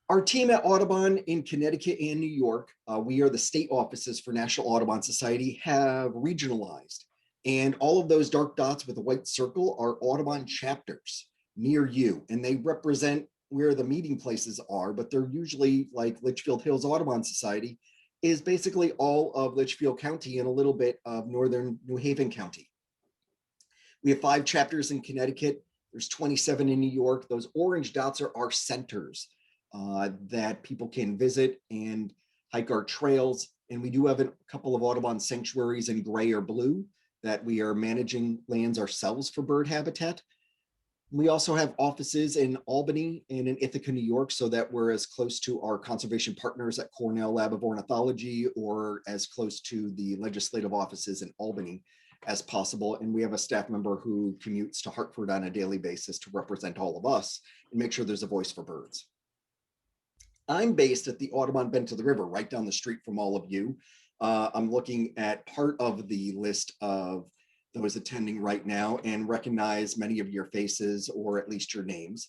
Our team at Audubon in Connecticut and New York, we are the state offices for National Audubon Society, have regionalized. And all of those dark dots with a white circle are Audubon chapters near you. And they represent where the meeting places are, but they're usually like Litchfield Hills Audubon Society is basically all of Litchfield County and a little bit of northern New Haven County. We have 5 chapters in Connecticut. There's 27 in New York. Those orange dots are our centers that people can visit and hike our trails. And we do have a couple of Audubon sanctuaries in gray or blue that we are managing lands ourselves for bird habitat. We also have offices in Albany and in Ithaca, New York, so that we're as close to our conservation partners at Cornell Lab of Ornithology or as close to the legislative offices in Albany as possible. And we have a staff member who commutes to Hartford on a daily basis to represent all of us and make sure there's a voice for birds. I'm based at the Audubon Bend to the River, right down the street from all of you. I'm looking at part of the list of those attending right now and recognize many of your faces or at least your names.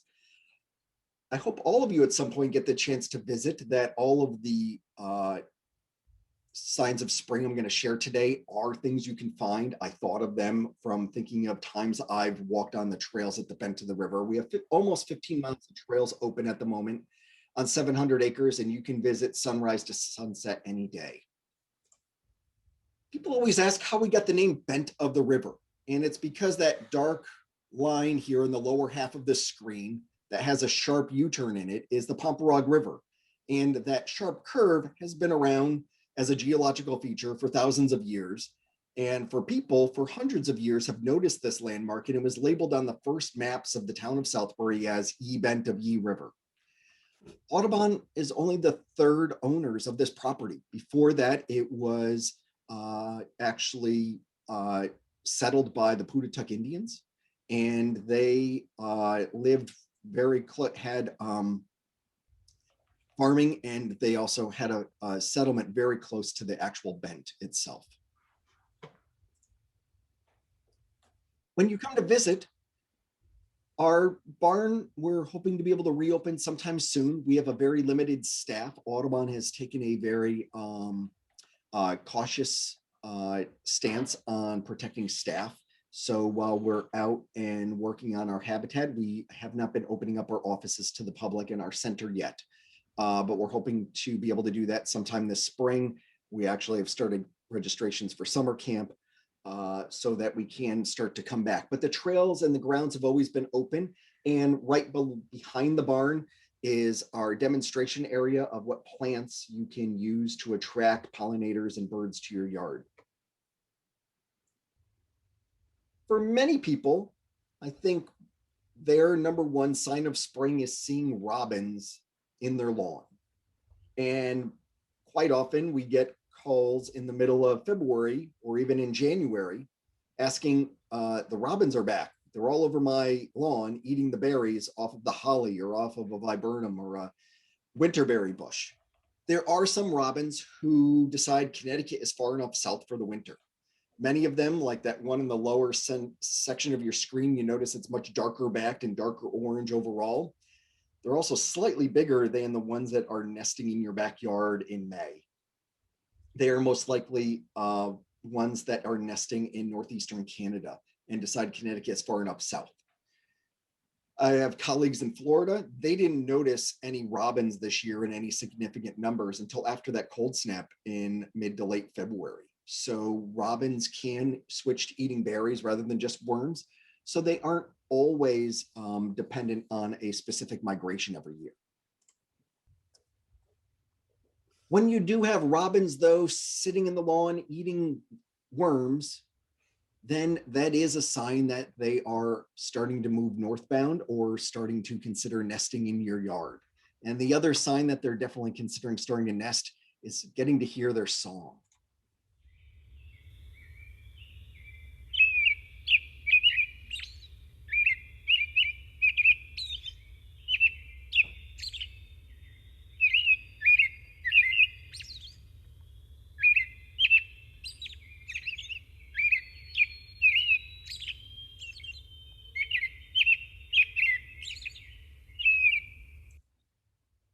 I hope all of you at some point get the chance to visit, that all of the signs of spring I'm going to share today are things you can find. I thought of them from thinking of times I've walked on the trails at the Bend to the River. We have almost 15 miles of trails open at the moment on 700 acres, and you can visit sunrise to sunset any day. People always ask how we got the name Bent of the River, and it's because that dark line here in the lower half of the screen that has a sharp U-turn in it is the Pomperaug River, and that sharp curve has been around as a geological feature for thousands of years, and for people for hundreds of years have noticed this landmark, and it was labeled on the first maps of the town of Southbury as Ye Bent of Ye River. Audubon is only the 3rd owners of this property. Before that, it was actually settled by the Putatuck Indians, and they lived very had farming, and they also had a settlement very close to the actual Bent itself. When you come to visit, our barn, we're hoping to be able to reopen sometime soon. We have a very limited staff. Audubon has taken a very cautious stance on protecting staff. So while we're out and working on our habitat, we have not been opening up our offices to the public in our center yet. But we're hoping to be able to do that sometime this spring. We actually have started registrations for summer camp so that we can start to come back. But the trails and the grounds have always been open. And right behind the barn is our demonstration area of what plants you can use to attract pollinators and birds to your yard. For many people, I think their number one sign of spring is seeing robins in their lawn. And quite often we get calls in the middle of February or even in January asking, the robins are back. They're all over my lawn eating the berries off of the holly or off of a viburnum or a winterberry bush. There are some robins who decide Connecticut is far enough south for the winter. Many of them, like that one in the lower section of your screen, you notice it's much darker backed and darker orange overall. They're also slightly bigger than the ones that are nesting in your backyard in May. They are most likely ones that are nesting in northeastern Canada and decide Connecticut is far enough south. I have colleagues in Florida. They didn't notice any robins this year in any significant numbers until after that cold snap in mid to late February. So robins can switch to eating berries rather than just worms. So they aren't always dependent on a specific migration every year. When you do have robins, though, sitting in the lawn eating worms, then that is a sign that they are starting to move northbound or starting to consider nesting in your yard. And the other sign that they're definitely considering starting to nest is getting to hear their song.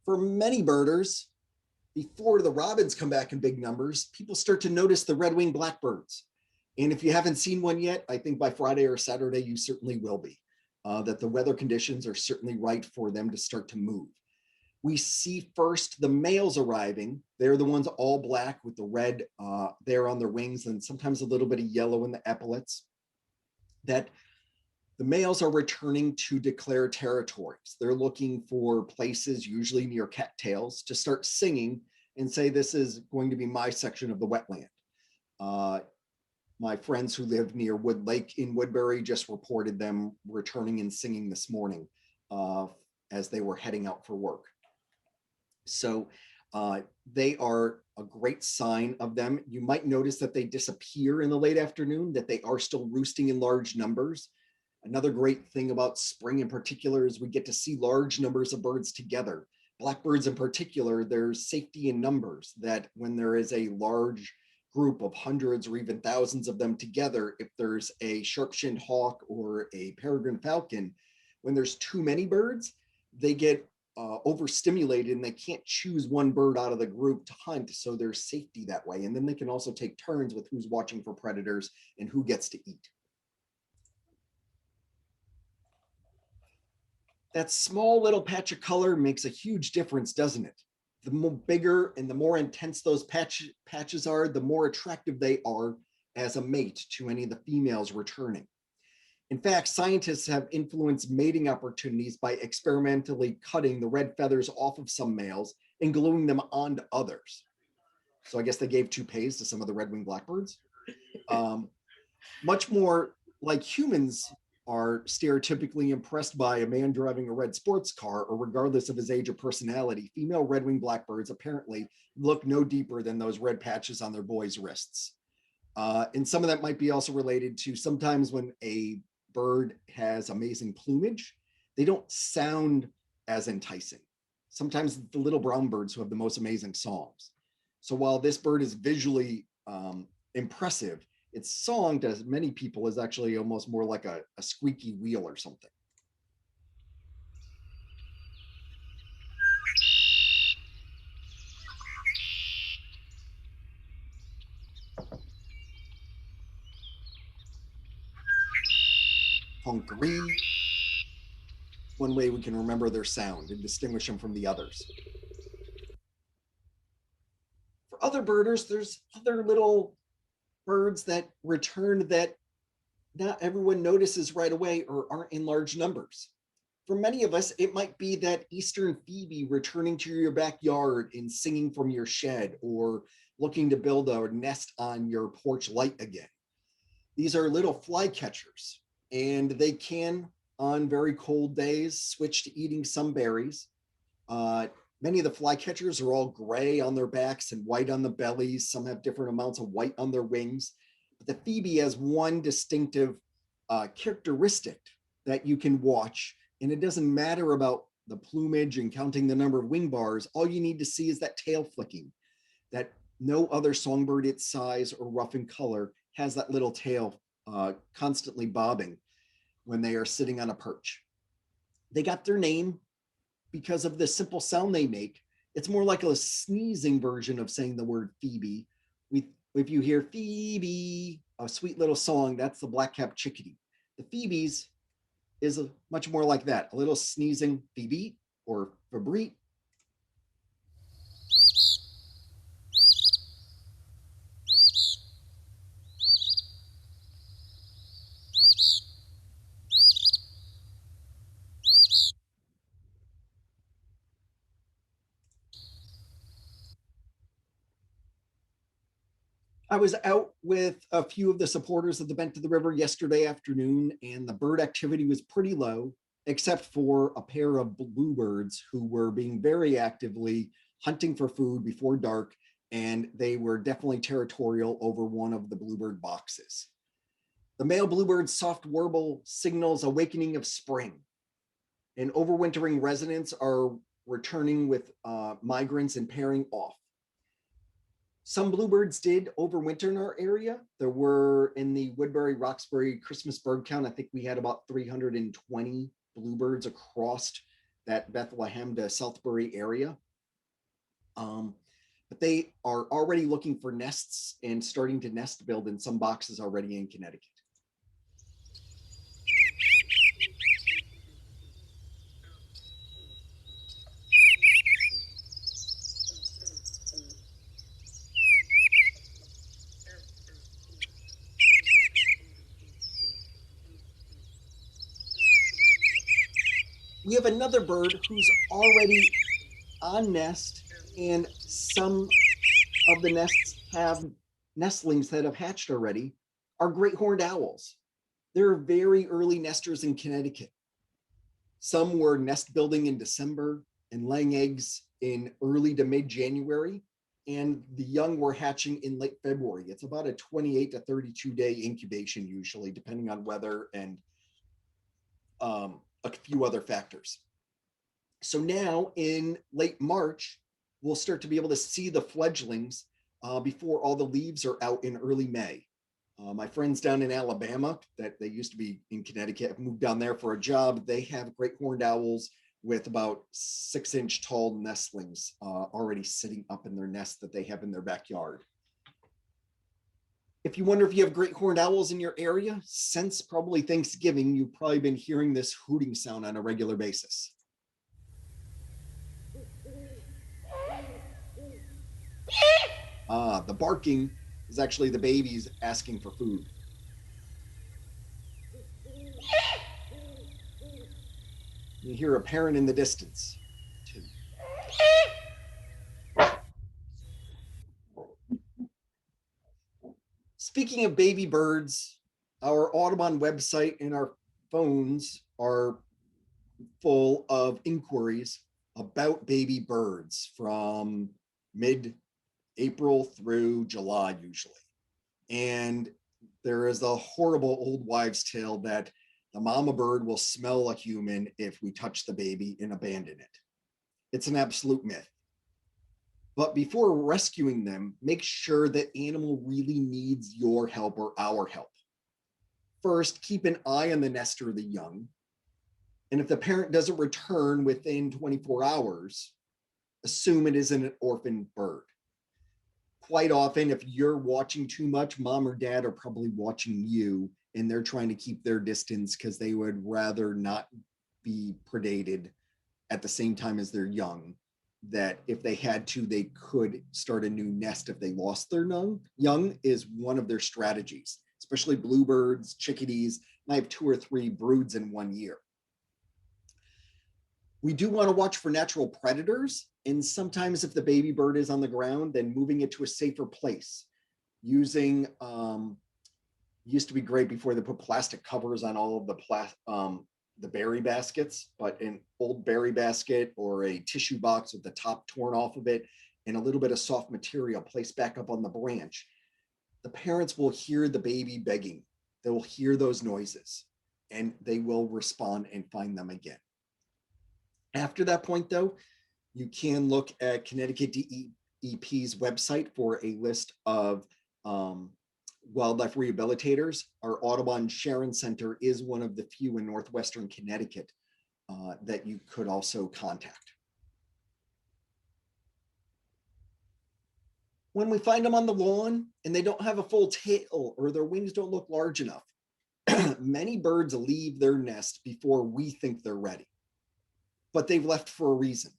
For many birders, before the robins come back in big numbers, people start to notice the red-winged blackbirds. And if you haven't seen one yet, I think by Friday or Saturday, you certainly will be. That the weather conditions are certainly right for them to start to move. We see first the males arriving. They're the ones all black with the red there on their wings and sometimes a little bit of yellow in the epaulets. That the males are returning to declare territories. They're looking for places, usually near cattails, to start singing and say, this is going to be my section of the wetland. My friends who live near Wood Lake in Woodbury just reported them returning and singing this morning as they were heading out for work. So they are a great sign of them. You might notice that they disappear in the late afternoon, that they are still roosting in large numbers. Another great thing about spring in particular is we get to see large numbers of birds together. Blackbirds in particular, there's safety in numbers, that when there is a large group of hundreds or even thousands of them together, if there's a sharp-shinned hawk or a peregrine falcon, when there's too many birds, they get overstimulated and they can't choose one bird out of the group to hunt. So there's safety that way. And then they can also take turns with who's watching for predators and who gets to eat. That small little patch of color makes a huge difference, doesn't it? The more bigger and the more intense those patches are, the more attractive they are as a mate to any of the females returning. In fact, scientists have influenced mating opportunities by experimentally cutting the red feathers off of some males and gluing them onto others. So I guess they gave toupees to some of the red-winged blackbirds. Much more like humans are stereotypically impressed by a man driving a red sports car, or regardless of his age or personality, female red-winged blackbirds apparently look no deeper than those red patches on their boys' wrists. And some of that might be also related to sometimes when a bird has amazing plumage, they don't sound as enticing. Sometimes the little brown birds who have the most amazing songs. So while this bird is visually impressive, its song to many people is actually almost more like a squeaky wheel or something. Honkery. One way we can remember their sound and distinguish them from the others. For other birders, there's other little birds that return that not everyone notices right away or aren't in large numbers. For many of us, it might be that eastern phoebe returning to your backyard and singing from your shed, or looking to build a nest on your porch light again. These are little flycatchers, and they can, on very cold days, switch to eating some berries. Many of the flycatchers are all gray on their backs and white on the bellies. Some have different amounts of white on their wings. But the phoebe has one distinctive characteristic that you can watch, and it doesn't matter about the plumage and counting the number of wing bars. All you need to see is that tail flicking, that no other songbird its size or rough in color has that little tail constantly bobbing when they are sitting on a perch. They got their name because of the simple sound they make. It's more like a sneezing version of saying the word Phoebe. If you hear Phoebe, a sweet little song, that's the black-capped chickadee. The Phoebes is much more like that, a little sneezing Phoebe or Fabri. I was out with a few of the supporters of the Bent to the River yesterday afternoon, and the bird activity was pretty low, except for a pair of bluebirds who were being very actively hunting for food before dark, and they were definitely territorial over one of the bluebird boxes. The male bluebird's soft warble signals awakening of spring, and overwintering residents are returning with migrants and pairing off. Some bluebirds did overwinter in our area. There were, in the Woodbury, Roxbury Christmas bird count, I think we had about 320 bluebirds across that Bethlehem to Southbury area. But they are already looking for nests and starting to nest build in some boxes already in Connecticut. We have another bird who's already on nest, and some of the nests have nestlings that have hatched already, are great horned owls. They're very early nesters in Connecticut. Some were nest building in December and laying eggs in early to mid-January, and the young were hatching in late February. It's about a 28 to 32 day incubation usually, depending on weather and a few other factors. So now in late March, we'll start to be able to see the fledglings before all the leaves are out in early May. My friends down in Alabama, that they used to be in Connecticut, have moved down there for a job. They have great horned owls with about 6-inch tall nestlings already sitting up in their nest that they have in their backyard. If you wonder if you have great horned owls in your area, since probably Thanksgiving, you've probably been hearing this hooting sound on a regular basis. The barking is actually the babies asking for food. You hear a parent in the distance, too. Speaking of baby birds, our Audubon website and our phones are full of inquiries about baby birds from mid-April through July usually. And there is a horrible old wives' tale that the mama bird will smell a human if we touch the baby and abandon it. It's an absolute myth. But before rescuing them, make sure that animal really needs your help or our help. First, keep an eye on the nest or the young. And if the parent doesn't return within 24 hours, assume it isn't an orphan bird. Quite often, if you're watching too much, mom or dad are probably watching you, and they're trying to keep their distance because they would rather not be predated at the same time as their young. That if they had to, they could start a new nest if they lost their young is one of their strategies, especially bluebirds, chickadees. And I have 2 or 3 broods in 1 year. We do want to watch for natural predators. And sometimes if the baby bird is on the ground, then moving it to a safer place. Using, used to be great before they put plastic covers on all of the berry baskets, but an old berry basket or a tissue box with the top torn off of it and a little bit of soft material placed back up on the branch. The parents will hear the baby begging. They will hear those noises and they will respond and find them again. After that point, though, you can look at Connecticut DEP's website for a list of wildlife rehabilitators. Our Audubon Sharon Center is one of the few in Northwestern Connecticut that you could also contact. When we find them on the lawn and they don't have a full tail or their wings don't look large enough, many birds leave their nest before we think they're ready, but they've left for a reason.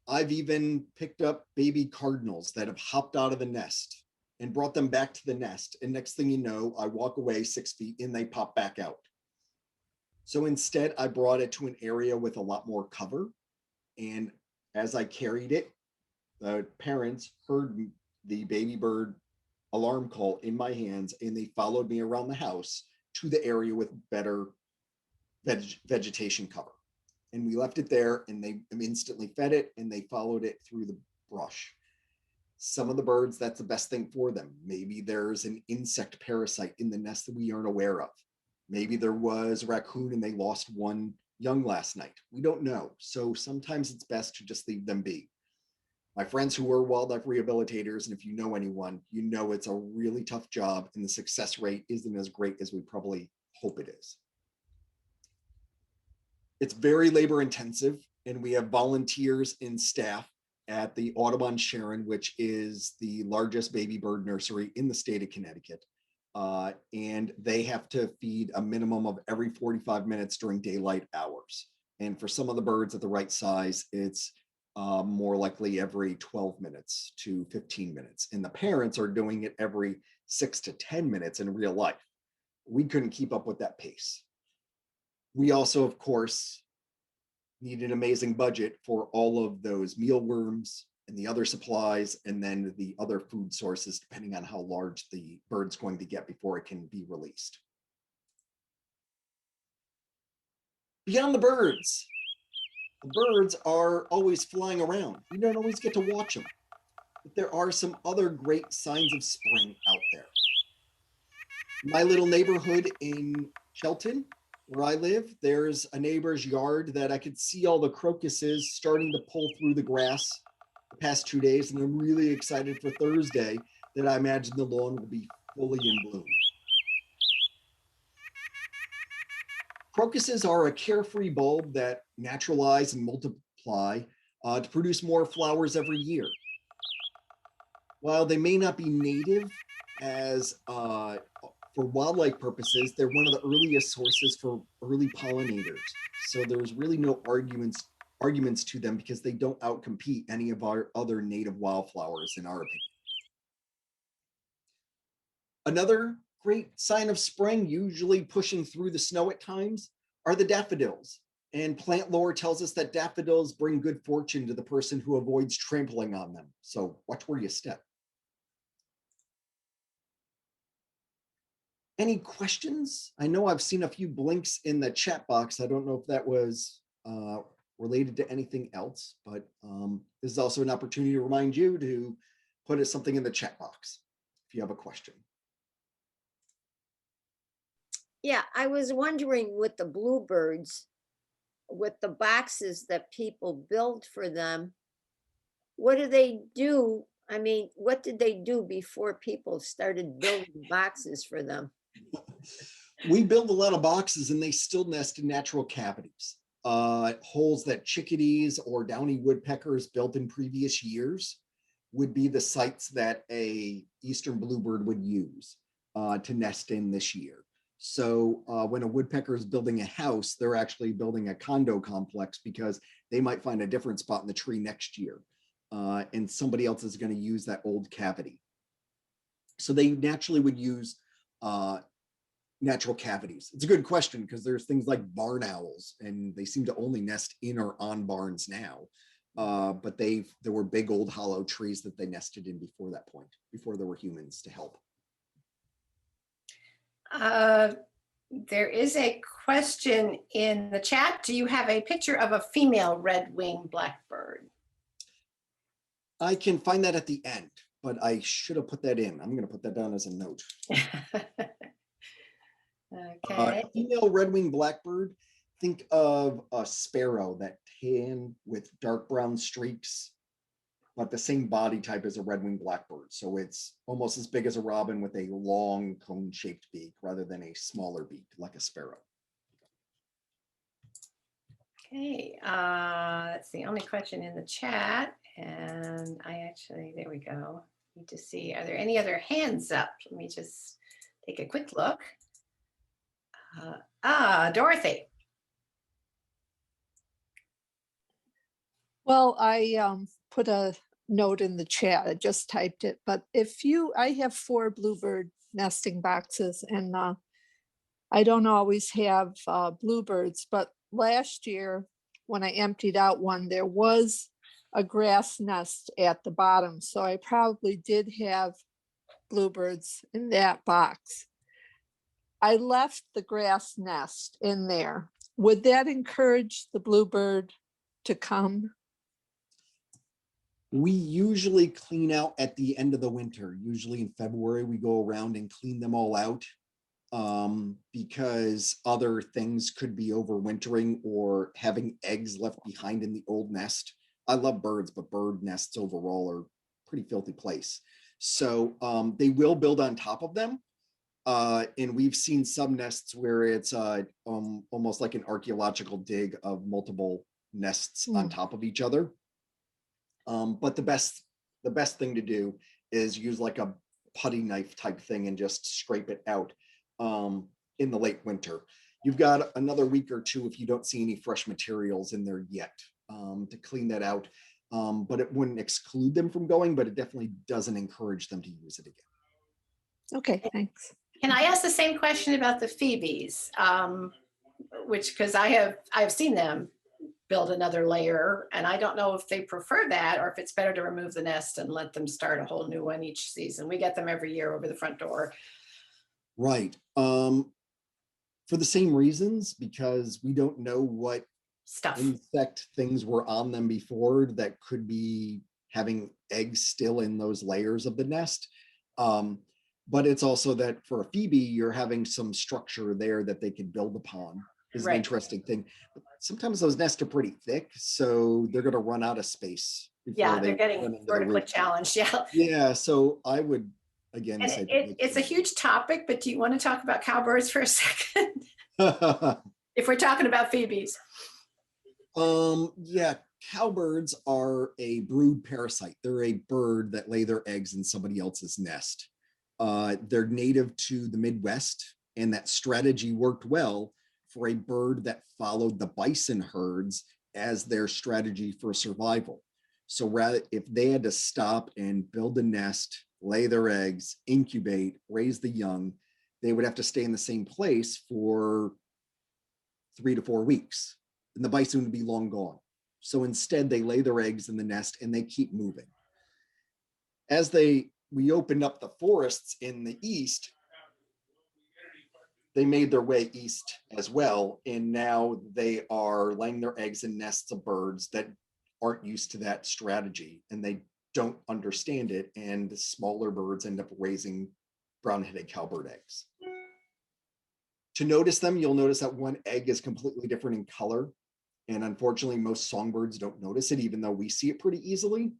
I've even picked up baby cardinals that have hopped out of the nest and brought them back to the nest. And next thing you know, I walk away 6 feet and they pop back out. So instead, I brought it to an area with a lot more cover. And as I carried it, the parents heard the baby bird alarm call in my hands and they followed me around the house to the area with better vegetation cover. And we left it there and they instantly fed it and they followed it through the brush. Some of the birds, that's the best thing for them. Maybe there's an insect parasite in the nest that we aren't aware of. Maybe there was a raccoon and they lost one young last night. We don't know. So sometimes it's best to just leave them be. My friends who are wildlife rehabilitators, and if you know anyone, you know it's a really tough job and the success rate isn't as great as we probably hope it is. It's very labor intensive and we have volunteers and staff at the Audubon Sharon, which is the largest baby bird nursery in the state of Connecticut. And they have to feed a minimum of every 45 minutes during daylight hours. And for some of the birds at the right size, it's more likely every 12 minutes to 15 minutes. And the parents are doing it every 6 to 10 minutes in real life. We couldn't keep up with that pace. We also, of course, need an amazing budget for all of those mealworms and the other supplies, and then the other food sources, depending on how large the bird's going to get before it can be released. Beyond the birds are always flying around. We don't always get to watch them, but there are some other great signs of spring out there. My little neighborhood in Shelton, where I live, there's a neighbor's yard that I could see all the crocuses starting to pull through the grass the past 2 days, and I'm really excited for Thursday that I imagine the lawn will be fully in bloom. Crocuses are a carefree bulb that naturalize and multiply to produce more flowers every year. While they may not be native as for wildlife purposes, they're one of the earliest sources for early pollinators. So there's really no arguments to them because they don't outcompete any of our other native wildflowers, in our opinion. Another great sign of spring, usually pushing through the snow at times, are the daffodils. And plant lore tells us that daffodils bring good fortune to the person who avoids trampling on them. So watch where you step. Any questions? I know I've seen a few blinks in the chat box. I don't know if that was related to anything else, but this is also an opportunity to remind you to put something in the chat box if you have a question. Yeah, I was wondering with the bluebirds, with the boxes that people build for them, what do they do? I mean, what did they do before people started building boxes for them? We build a lot of boxes and they still nest in natural cavities. Holes that chickadees or downy woodpeckers built in previous years would be the sites that a eastern bluebird would use to nest in this year. So when a woodpecker is building a house, they're actually building a condo complex because they might find a different spot in the tree next year. And somebody else is going to use that old cavity. So they naturally would use natural cavities. It's a good question because there's things like barn owls, and they seem to only nest in or on barns now. But there were big old hollow trees that they nested in before that point, before there were humans to help. There is a question in the chat. Do you have a picture of a female red-winged blackbird? I can find that at the end, but I should have put that in. I'm going to put that down as a note. Okay. Female red-winged blackbird, think of a sparrow, that tan with dark brown streaks, but the same body type as a red-winged blackbird. So it's almost as big as a robin with a long cone-shaped beak rather than a smaller beak like a sparrow. Okay, that's the only question in the chat. And there we go. Need to see, are there any other hands up? Let me just take a quick look. Dorothy. Well, I put a note in the chat. I just typed it. But I have 4 bluebird nesting boxes, and I don't always have bluebirds. But last year, when I emptied out one, there was a grass nest at the bottom. So I probably did have bluebirds in that box. I left the grass nest in there. Would that encourage the bluebird to come? We usually clean out at the end of the winter. Usually in February, we go around and clean them all out because other things could be overwintering or having eggs left behind in the old nest. I love birds, but bird nests overall are a pretty filthy place. So they will build on top of them. And we've seen some nests where it's almost like an archaeological dig of multiple nests on top of each other. But the best thing to do is use like a putty knife type thing and just scrape it out in the late winter. You've got another week or two if you don't see any fresh materials in there yet to clean that out. But it wouldn't exclude them from going, but it definitely doesn't encourage them to use it again. Okay, thanks. Can I ask the same question about the phoebes? Which, because I've seen them build another layer, and I don't know if they prefer that or if it's better to remove the nest and let them start a whole new one each season. We get them every year over the front door. Right. For the same reasons, because we don't know what Stuff. insect things were on them before that could be having eggs still in those layers of the nest. But it's also that for a phoebe, you're having some structure there that they can build upon is an Right. interesting thing. But sometimes those nests are pretty thick, so they're going to run out of space. Yeah, before they're they getting run into the vertically roof. challenged. Yeah. Yeah, so I would again And say it's a huge topic, but do you want to talk about cowbirds for a second? If we're talking about phoebes. Yeah, cowbirds are a brood parasite. They're a bird that lay their eggs in somebody else's nest. They're native to the Midwest, and that strategy worked well for a bird that followed the bison herds as their strategy for survival. So rather, if they had to stop and build a nest, lay their eggs, incubate, raise the young, they would have to stay in the same place for 3 to 4 weeks, and the bison would be long gone. So instead, they lay their eggs in the nest and they keep moving. As we opened up the forests in the east, they made their way east as well, and now they are laying their eggs in nests of birds that aren't used to that strategy, and they don't understand it, and the smaller birds end up raising brown-headed cowbird eggs. To notice them, you'll notice that one egg is completely different in color, and unfortunately most songbirds don't notice it, even though we see it pretty easily.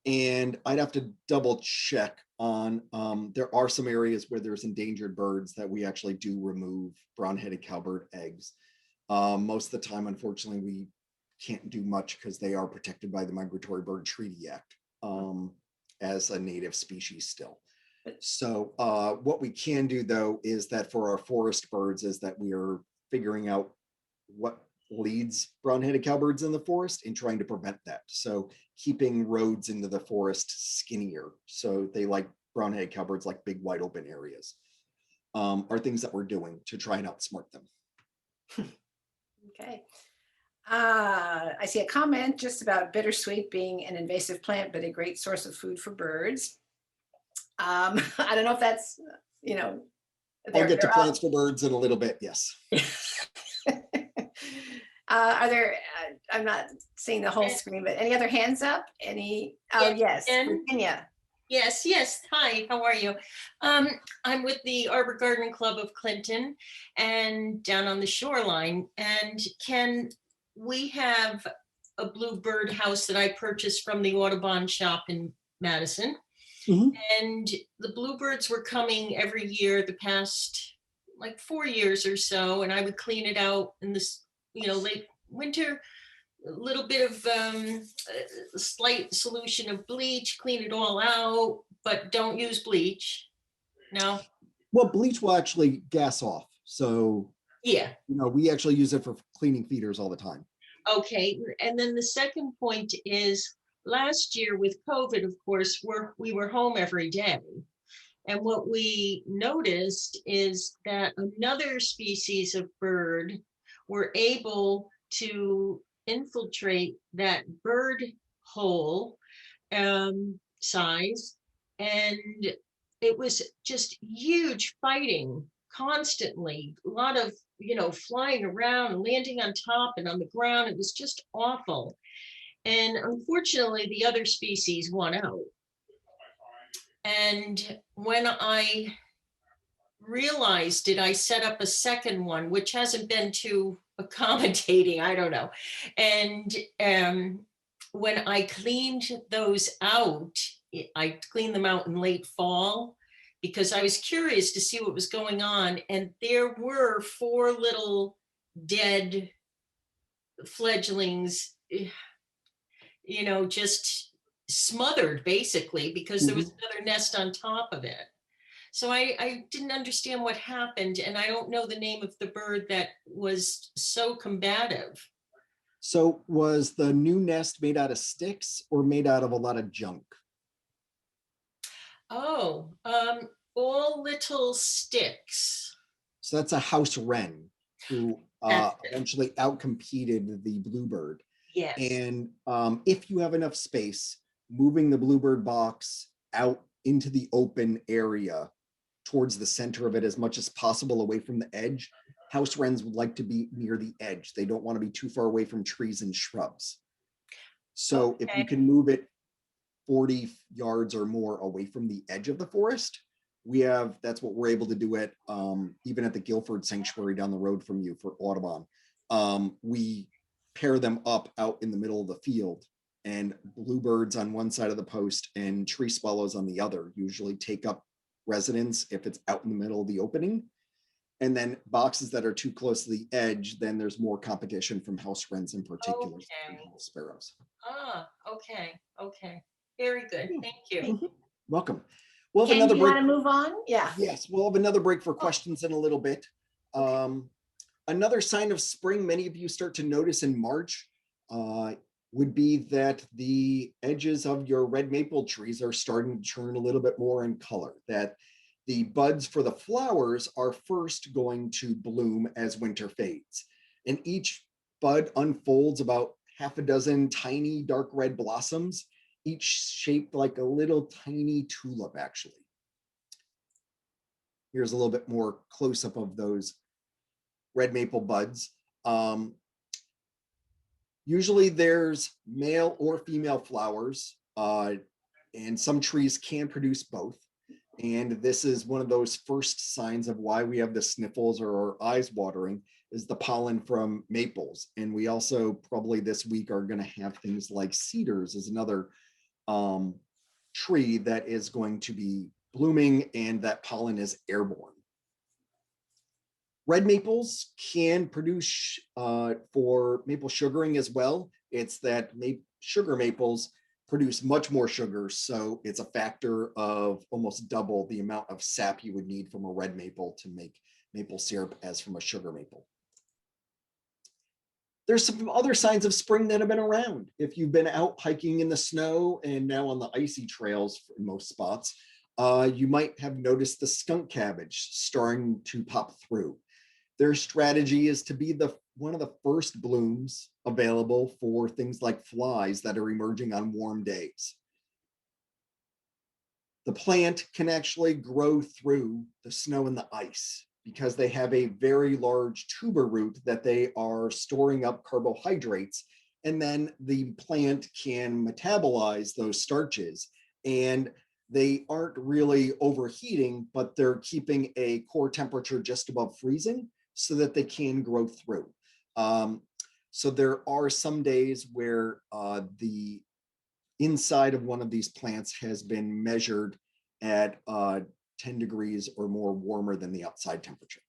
And I'd have to double check on, there are some areas where there's endangered birds that we actually do remove brown-headed cowbird eggs. Most of the time, unfortunately, we can't do much because they are protected by the Migratory Bird Treaty Act as a native species still. So what we can do, though, is that for our forest birds is that we are figuring out what leads brown-headed cowbirds in the forest and trying to prevent that. So keeping roads into the forest skinnier, so they like brown-headed cowbirds like big wide open areas, are things that we're doing to try and outsmart them. Okay. I see a comment just about bittersweet being an invasive plant, but a great source of food for birds. I don't know if that's, you know. I'll get to plants for birds in a little bit, yes. Are there, I'm not seeing the whole screen, but any other hands up? Any, oh, yes, Virginia. Yes, yes. Hi, how are you? I'm with the Arbor Garden Club of Clinton and down on the shoreline. And Ken, we have a bluebird house that I purchased from the Audubon shop in Madison. Mm-hmm. And the bluebirds were coming every year the past like 4 years or so. And I would clean it out in this, late winter, a little bit of a slight solution of bleach, clean it all out, but don't use bleach. No. Well, bleach will actually gas off. So yeah, we actually use it for cleaning feeders all the time. Okay. And then the second point is last year with COVID, of course, we were home every day. And what we noticed is that another species of bird were able to infiltrate that bird hole size, and it was just huge fighting constantly, a lot of flying around and landing on top and on the ground. It was just awful, and unfortunately the other species won out. And when I realized it, I set up a second one, which hasn't been too accommodating, I don't know. And when I cleaned those out, I cleaned them out in late fall because I was curious to see what was going on. And there were 4 little dead fledglings just smothered basically because there was Mhm. another nest on top of it. So I didn't understand what happened, and I don't know the name of the bird that was so combative. So was the new nest made out of sticks or made out of a lot of junk? Oh, all little sticks. So that's a house wren who That's it. eventually outcompeted the bluebird. Yes. And if you have enough space, moving the bluebird box out into the open area towards the center of it as much as possible away from the edge. House wrens would like to be near the edge. They don't want to be too far away from trees and shrubs. So if you Okay. can move it 40 yards or more away from the edge of the forest, that's what we're able to do at even at the Guilford Sanctuary down the road from you for Audubon. We pair them up out in the middle of the field, and bluebirds on one side of the post and tree swallows on the other usually take up residence if it's out in the middle of the opening. And then boxes that are too close to the edge, then there's more competition from house wrens in particular, and Okay. house sparrows. Okay. Okay. Very good. Thank you. Mhm. Welcome. We'll have Ken, another do you want break. to move on? Yeah. Yes, we'll have another break for Oh, questions in a little bit. okay. Another sign of spring many of you start to notice in March would be that the edges of your red maple trees are starting to turn a little bit more in color, that the buds for the flowers are first going to bloom as winter fades. And each bud unfolds about half a dozen tiny dark red blossoms, each shaped like a little tiny tulip, actually. Here's a little bit more close up of those red maple buds. Usually there's male or female flowers, and some trees can produce both. And this is one of those first signs of why we have the sniffles or our eyes watering is the pollen from maples. And we also probably this week are going to have things like cedars as another tree that is going to be blooming, and that pollen is airborne. Red maples can produce for maple sugaring as well. It's that sugar maples produce much more sugar, so it's a factor of almost double the amount of sap you would need from a red maple to make maple syrup as from a sugar maple. There's some other signs of spring that have been around. If you've been out hiking in the snow and now on the icy trails in most spots, you might have noticed the skunk cabbage starting to pop through. Their strategy is to be one of the first blooms available for things like flies that are emerging on warm days. The plant can actually grow through the snow and the ice because they have a very large tuber root that they are storing up carbohydrates, and then the plant can metabolize those starches, and they aren't really overheating, but they're keeping a core temperature just above freezing so that they can grow through. So there are some days where the inside of one of these plants has been measured at 10 degrees or more warmer than the outside temperature.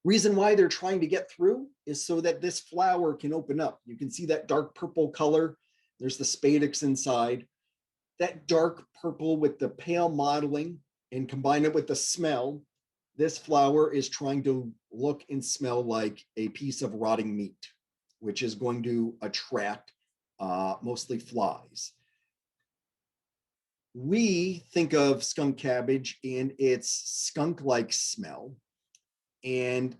Reason why they're trying to get through is so that this flower can open up. You can see that dark purple color. There's the spadix inside. That dark purple with the pale mottling, and combine it with the smell, this flower is trying to look and smell like a piece of rotting meat, which is going to attract mostly flies. We think of skunk cabbage and its skunk-like smell, and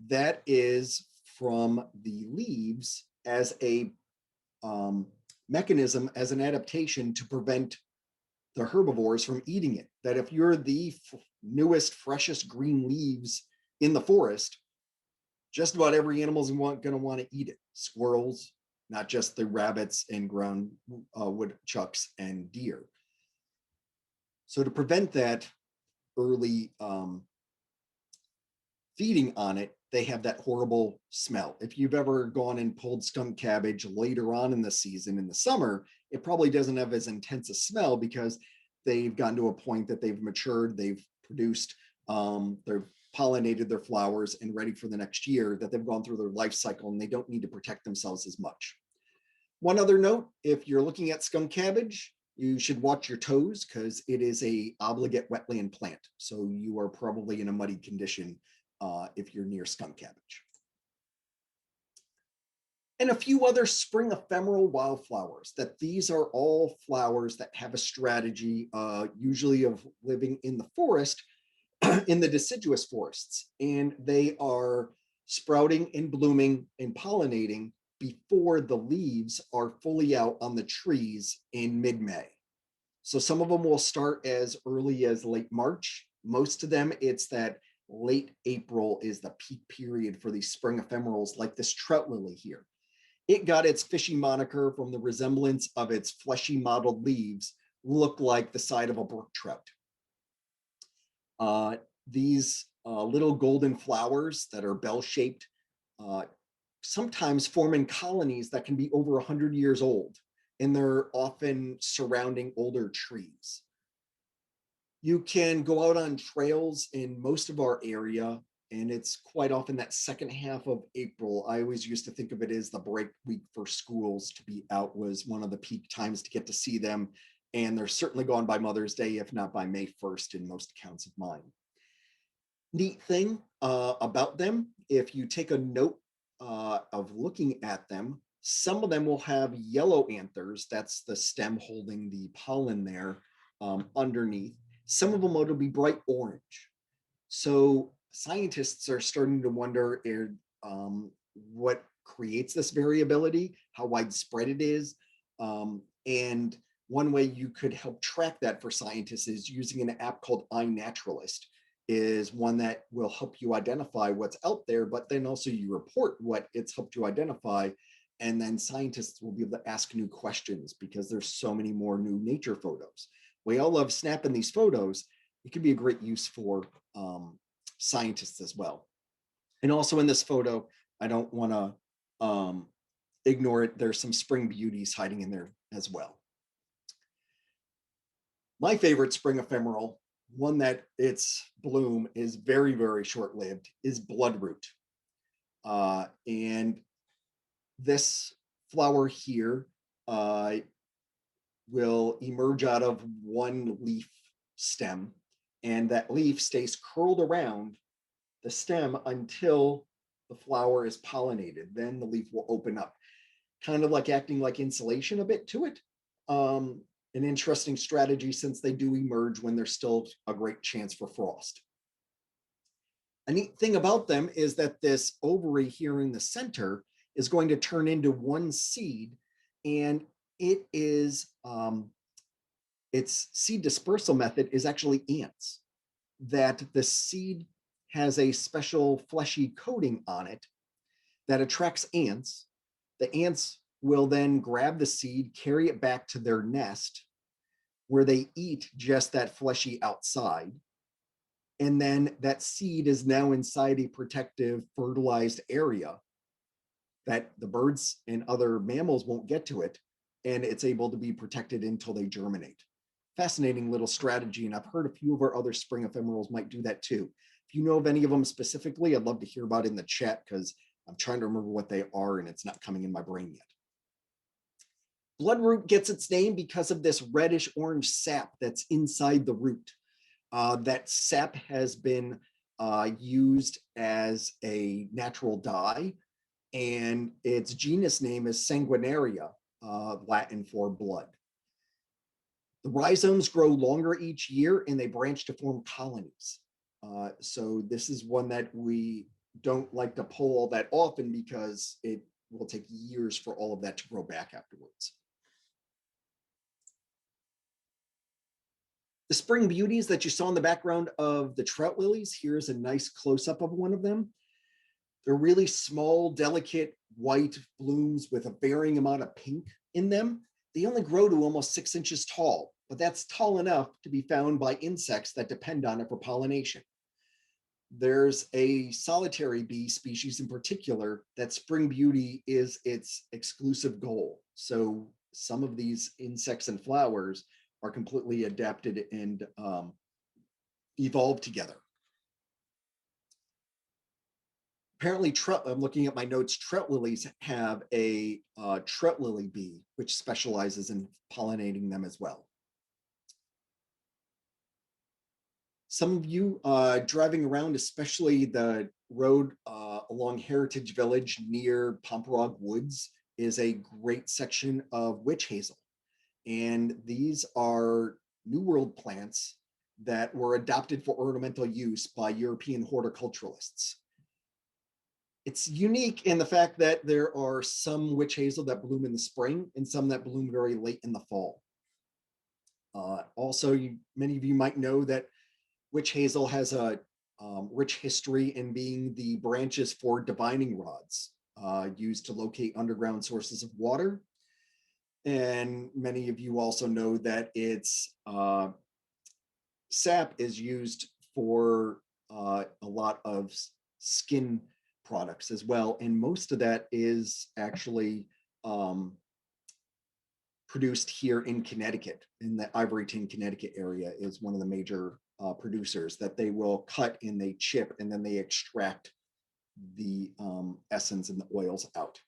that is from the leaves as a mechanism, as an adaptation to prevent the herbivores from eating it. That if you're the newest, freshest green leaves in the forest, just about every animal is going to want to eat it. Squirrels, not just the rabbits and ground woodchucks and deer. So to prevent that early feeding on it, they have that horrible smell. If you've ever gone and pulled skunk cabbage later on in the season in the summer, it probably doesn't have as intense a smell because they've gotten to a point that they've matured, they've produced, they've pollinated their flowers and ready for the next year, that they've gone through their life cycle and they don't need to protect themselves as much. One other note, if you're looking at skunk cabbage, you should watch your toes because it is a obligate wetland plant. So you are probably in a muddy condition if you're near skunk cabbage. And a few other spring ephemeral wildflowers, that these are all flowers that have a strategy, usually of living in the forest, in the deciduous forests. And they are sprouting and blooming and pollinating before the leaves are fully out on the trees in mid-May. So some of them will start as early as late March. Most of them, it's that late April is the peak period for these spring ephemerals, like this trout lily here. It got its fishy moniker from the resemblance of its fleshy mottled leaves look like the side of a brook trout. These little golden flowers that are bell-shaped sometimes form in colonies that can be over 100 years old, and they're often surrounding older trees. You can go out on trails in most of our area, and it's quite often that second half of April. I always used to think of it as the break week for schools. To be out was one of the peak times to get to see them, and they're certainly gone by Mother's Day, if not by May 1st in most accounts of mine. Neat thing about them, if you take a note of looking at them, some of them will have yellow anthers. That's the stem holding the pollen there underneath. Some of them will be bright orange. So scientists are starting to wonder what creates this variability, how widespread it is. And one way you could help track that for scientists is using an app called iNaturalist, is one that will help you identify what's out there, but then also you report what it's helped you identify. And then scientists will be able to ask new questions because there's so many more new nature photos. We all love snapping these photos. It could be a great use for scientists as well. And also in this photo, I don't want to ignore it. There's some spring beauties hiding in there as well. My favorite spring ephemeral, one that its bloom is very, very short-lived, is bloodroot. And this flower here will emerge out of one leaf stem, and that leaf stays curled around the stem until the flower is pollinated. Then the leaf will open up, kind of like acting like insulation a bit to it. An interesting strategy since they do emerge when there's still a great chance for frost. A neat thing about them is that this ovary here in the center is going to turn into one seed, and it is its seed dispersal method is actually ants. That the seed has a special fleshy coating on it that attracts ants. The ants will then grab the seed, carry it back to their nest, where they eat just that fleshy outside. And then that seed is now inside a protective fertilized area that the birds and other mammals won't get to it, and it's able to be protected until they germinate. Fascinating little strategy, and I've heard a few of our other spring ephemerals might do that too. If you know of any of them specifically, I'd love to hear about it in the chat because I'm trying to remember what they are and it's not coming in my brain yet. Bloodroot gets its name because of this reddish orange sap that's inside the root. That sap has been used as a natural dye, and its genus name is Sanguinaria, Latin for blood. The rhizomes grow longer each year and they branch to form colonies. So this is one that we don't like to pull all that often because it will take years for all of that to grow back afterwards. The spring beauties that you saw in the background of the trout lilies, here's a nice close-up of one of them. They're really small, delicate white blooms with a varying amount of pink in them. They only grow to almost 6 inches tall, but that's tall enough to be found by insects that depend on it for pollination. There's a solitary bee species in particular that spring beauty is its exclusive goal. So some of these insects and flowers are completely adapted and evolved together. Apparently, I'm looking at my notes, trout lilies have a trout lily bee, which specializes in pollinating them as well. Some of you driving around, especially the road along Heritage Village near Pomperaug Woods, is a great section of witch hazel. And these are New World plants that were adopted for ornamental use by European horticulturalists. It's unique in the fact that there are some witch hazel that bloom in the spring and some that bloom very late in the fall. Also, many of you might know that witch hazel has a rich history in being the branches for divining rods used to locate underground sources of water. And many of you also know that its sap is used for a lot of skin products as well. And most of that is actually produced here in Connecticut, in the Ivoryton, Connecticut area is one of the major producers that they will cut and they chip and then they extract the essence and the oils out.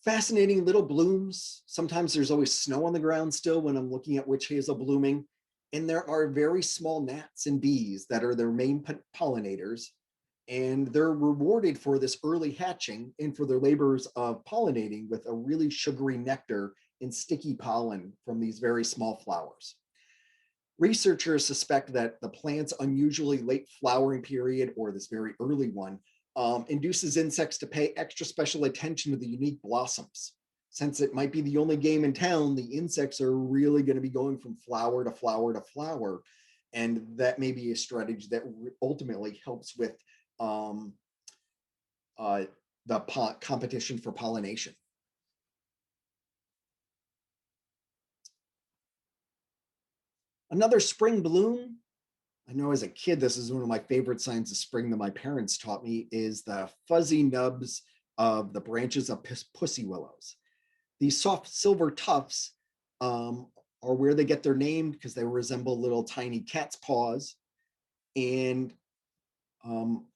Fascinating little blooms. Sometimes there's always snow on the ground still when I'm looking at witch hazel blooming. And there are very small gnats and bees that are their main pollinators. And they're rewarded for this early hatching and for their labors of pollinating with a really sugary nectar and sticky pollen from these very small flowers. Researchers suspect that the plant's unusually late flowering period, or this very early one, induces insects to pay extra special attention to the unique blossoms. Since it might be the only game in town, the insects are really going to be going from flower to flower to flower. And that may be a strategy that ultimately helps with the competition for pollination. Another spring bloom, I know as a kid, this is one of my favorite signs of spring that my parents taught me, is the fuzzy nubs of the branches of pussy willows. These soft silver tufts are where they get their name because they resemble little tiny cat's paws. And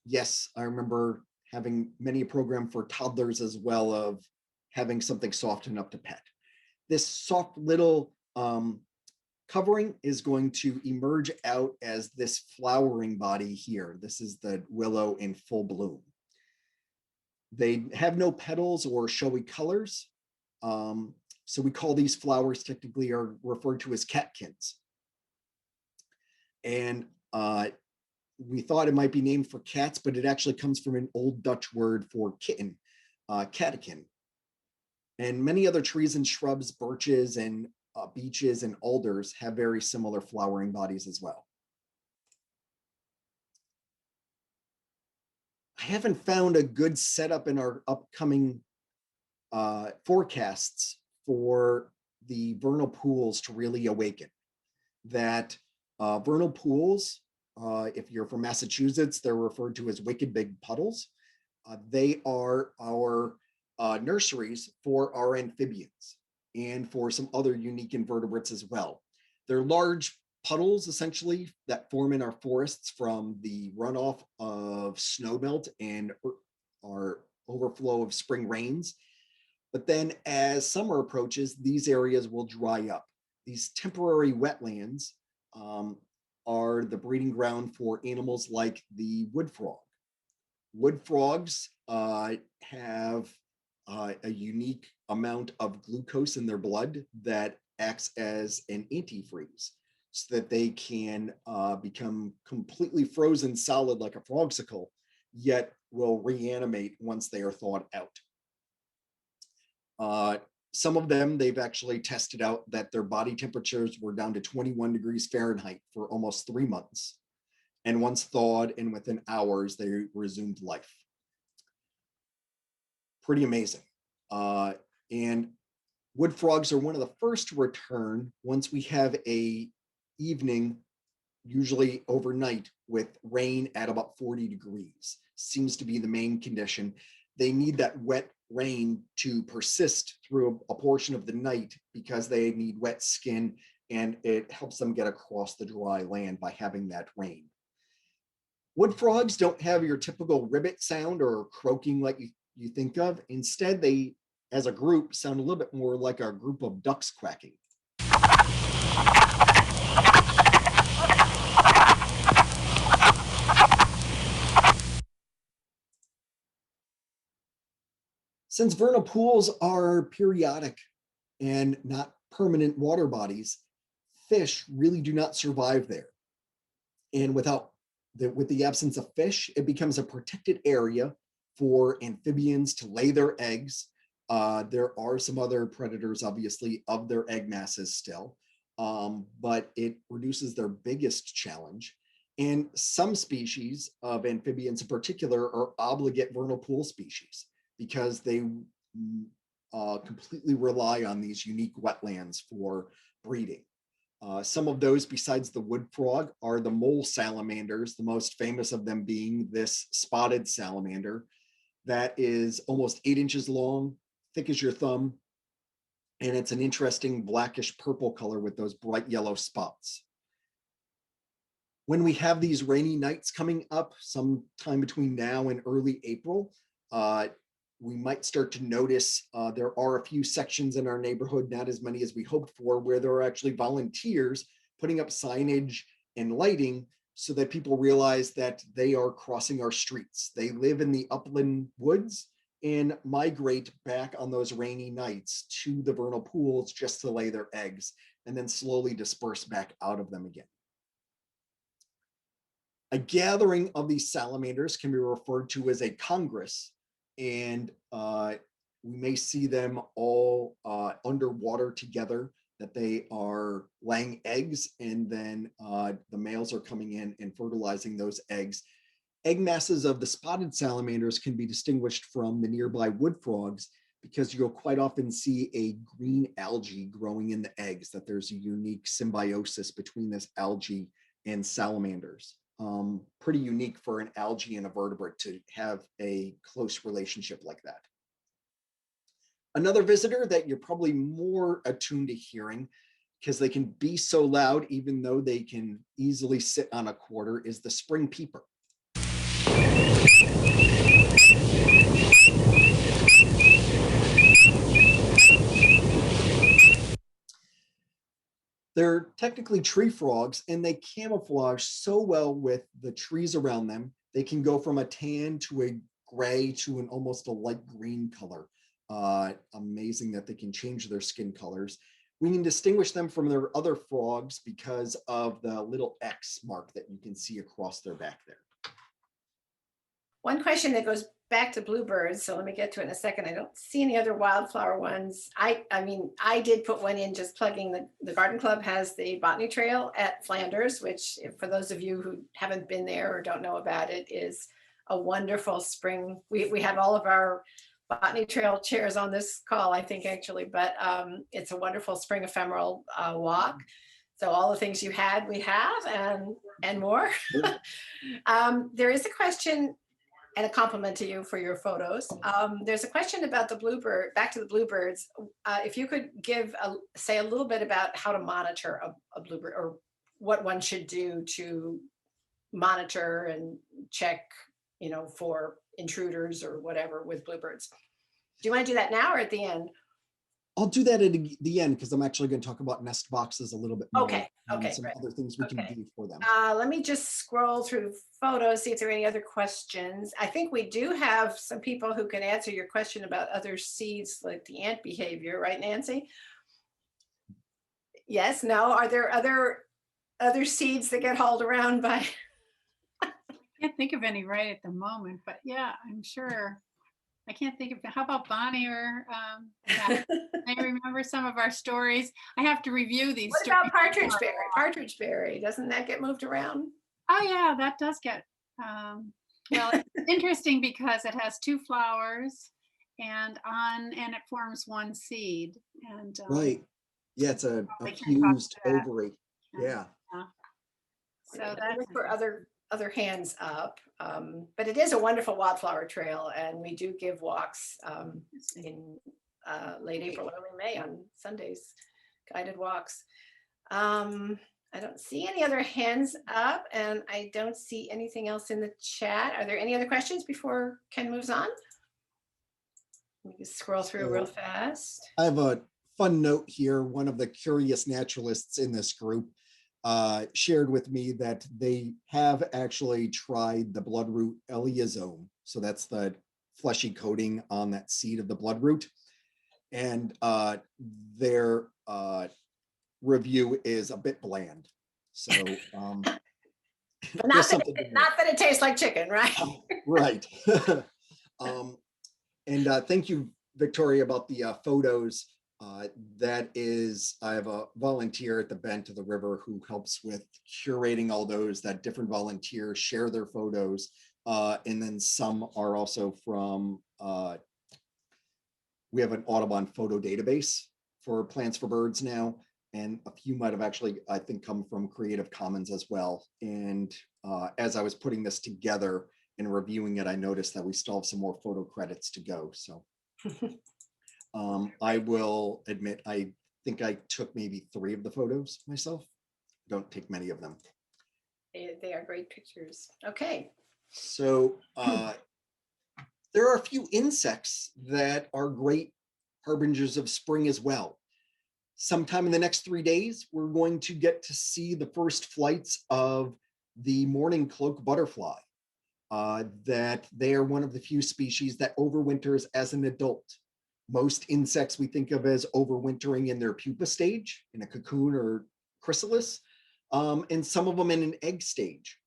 yes, I remember having many a program for toddlers as well of having something soft enough to pet. This soft little covering is going to emerge out as this flowering body here. This is the willow in full bloom. They have no petals or showy colors. So we call these flowers, technically are referred to as catkins. And we thought it might be named for cats, but it actually comes from an old Dutch word for kitten, catkin. And many other trees and shrubs, birches and beeches and alders have very similar flowering bodies as well. I haven't found a good setup in our upcoming forecasts for the vernal pools to really awaken. That vernal pools, if you're from Massachusetts, they're referred to as wicked big puddles. They are our nurseries for our amphibians and for some other unique invertebrates as well. They're large puddles essentially that form in our forests from the runoff of snowmelt and our overflow of spring rains. But then as summer approaches, these areas will dry up. These temporary wetlands are the breeding ground for animals like the wood frog. Wood frogs have a unique amount of glucose in their blood that acts as an antifreeze so that they can become completely frozen solid like a frogsicle, yet will reanimate once they are thawed out. Some of them, they've actually tested out that their body temperatures were down to 21 degrees Fahrenheit for almost 3 months. And once thawed and within hours, they resumed life. Pretty amazing. And wood frogs are one of the first to return once we have a evening, usually overnight, with rain at about 40 degrees. Seems to be the main condition. They need that wet rain to persist through a portion of the night because they need wet skin, and it helps them get across the dry land by having that rain. Wood frogs don't have your typical ribbit sound or croaking like you think of. Instead, they, as a group, sound a little bit more like a group of ducks quacking. Since vernal pools are periodic and not permanent water bodies, fish really do not survive there. And with the absence of fish, it becomes a protected area for amphibians to lay their eggs. There are some other predators, obviously, of their egg masses still, but it reduces their biggest challenge. And some species of amphibians in particular are obligate vernal pool species because they completely rely on these unique wetlands for breeding. Some of those, besides the wood frog, are the mole salamanders, the most famous of them being this spotted salamander that is almost 8 inches long, thick as your thumb, and it's an interesting blackish purple color with those bright yellow spots. When we have these rainy nights coming up, sometime between now and early April, we might start to notice there are a few sections in our neighborhood, not as many as we hoped for, where there are actually volunteers putting up signage and lighting so that people realize that they are crossing our streets. They live in the upland woods and migrate back on those rainy nights to the vernal pools just to lay their eggs and then slowly disperse back out of them again. A gathering of these salamanders can be referred to as a congress, and we may see them all underwater together, that they are laying eggs, and then the males are coming in and fertilizing those eggs. Egg masses of the spotted salamanders can be distinguished from the nearby wood frogs because you'll quite often see a green algae growing in the eggs, that there's a unique symbiosis between this algae and salamanders. Pretty unique for an algae and a vertebrate to have a close relationship like that. Another visitor that you're probably more attuned to hearing, because they can be so loud even though they can easily sit on a quarter, is the spring peeper. They're technically tree frogs, and they camouflage so well with the trees around them. They can go from a tan to a gray to an almost a light green color. Amazing that they can change their skin colors. We can distinguish them from their other frogs because of the little X mark that you can see across their back there. One question that goes back to bluebirds, so let me get to it in a second. I don't see any other wildflower ones. I mean, I did put one in, just plugging the garden club has the botany trail at Flanders, which for those of you who haven't been there or don't know about it, is a wonderful spring. We have all of our botany trail chairs on this call, I think, actually, but it's a wonderful spring ephemeral walk. So all the things you had, we have, and more. There is a question and a compliment to you for your photos. There's a question about the bluebird, back to the bluebirds. If you could say a little bit about how to monitor a bluebird, or what one should do to monitor and check, for intruders or whatever with bluebirds. Do you want to do that now or at the end? I'll do that at the end, because I'm actually going to talk about nest boxes a little bit more. Okay. Some other things we can do for them. Let me just scroll through photos, see if there are any other questions. I think we do have some people who can answer your question about other seeds, like the ant behavior, right, Nancy? Yes, no, are there other seeds that get hauled around by? I can't think of any right at the moment, but yeah, I'm sure. I can't think of, how about Bonnie or, yeah, I remember some of our stories. I have to review these. What about partridgeberry? Partridgeberry, doesn't that get moved around? Oh yeah, that does get, well, it's interesting because it has 2 flowers and it forms 1 seed. And right. Yeah, it's a fused ovary. Yeah. So that's for other hands up, but it is a wonderful wildflower trail, and we do give walks in late April, early May on Sundays, guided walks. I don't see any other hands up, and I don't see anything else in the chat. Are there any other questions before Ken moves on? Let me just scroll through real So, fast. I have a fun note here. One of the curious naturalists in this group shared with me that they have actually tried the bloodroot eliazome. So that's the fleshy coating on that seed of the bloodroot. And their review is a bit bland. So Not there's that, something it, not that it tastes like chicken, right? right. And thank you, Victoria, about the photos. That is, I have a volunteer at the bend to the river who helps with curating all those, that different volunteers share their photos. And then some are also from, we have an Audubon photo database for Plants for Birds now. And a few might have actually, I think, come from Creative Commons as well. And as I was putting this together and reviewing it, I noticed that we still have some more photo credits to go. So I will admit, I think I took maybe 3 of the photos myself. Don't take many of them. They are great pictures. Okay. So there are a few insects that are great harbingers of spring as well. Sometime in the next 3 days, we're going to get to see the first flights of the mourning cloak butterfly. That they are one of the few species that overwinters as an adult. Most insects we think of as overwintering in their pupa stage, in a cocoon or chrysalis, and some of them in an egg stage.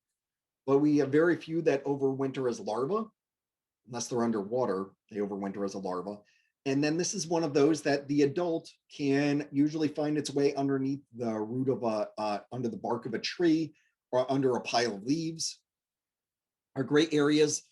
But we have very few that overwinter as larvae. Unless they're underwater, they overwinter as a larva. And then this is one of those that the adult can usually find its way underneath the root of under the bark of a tree or under a pile of leaves. Are great areas.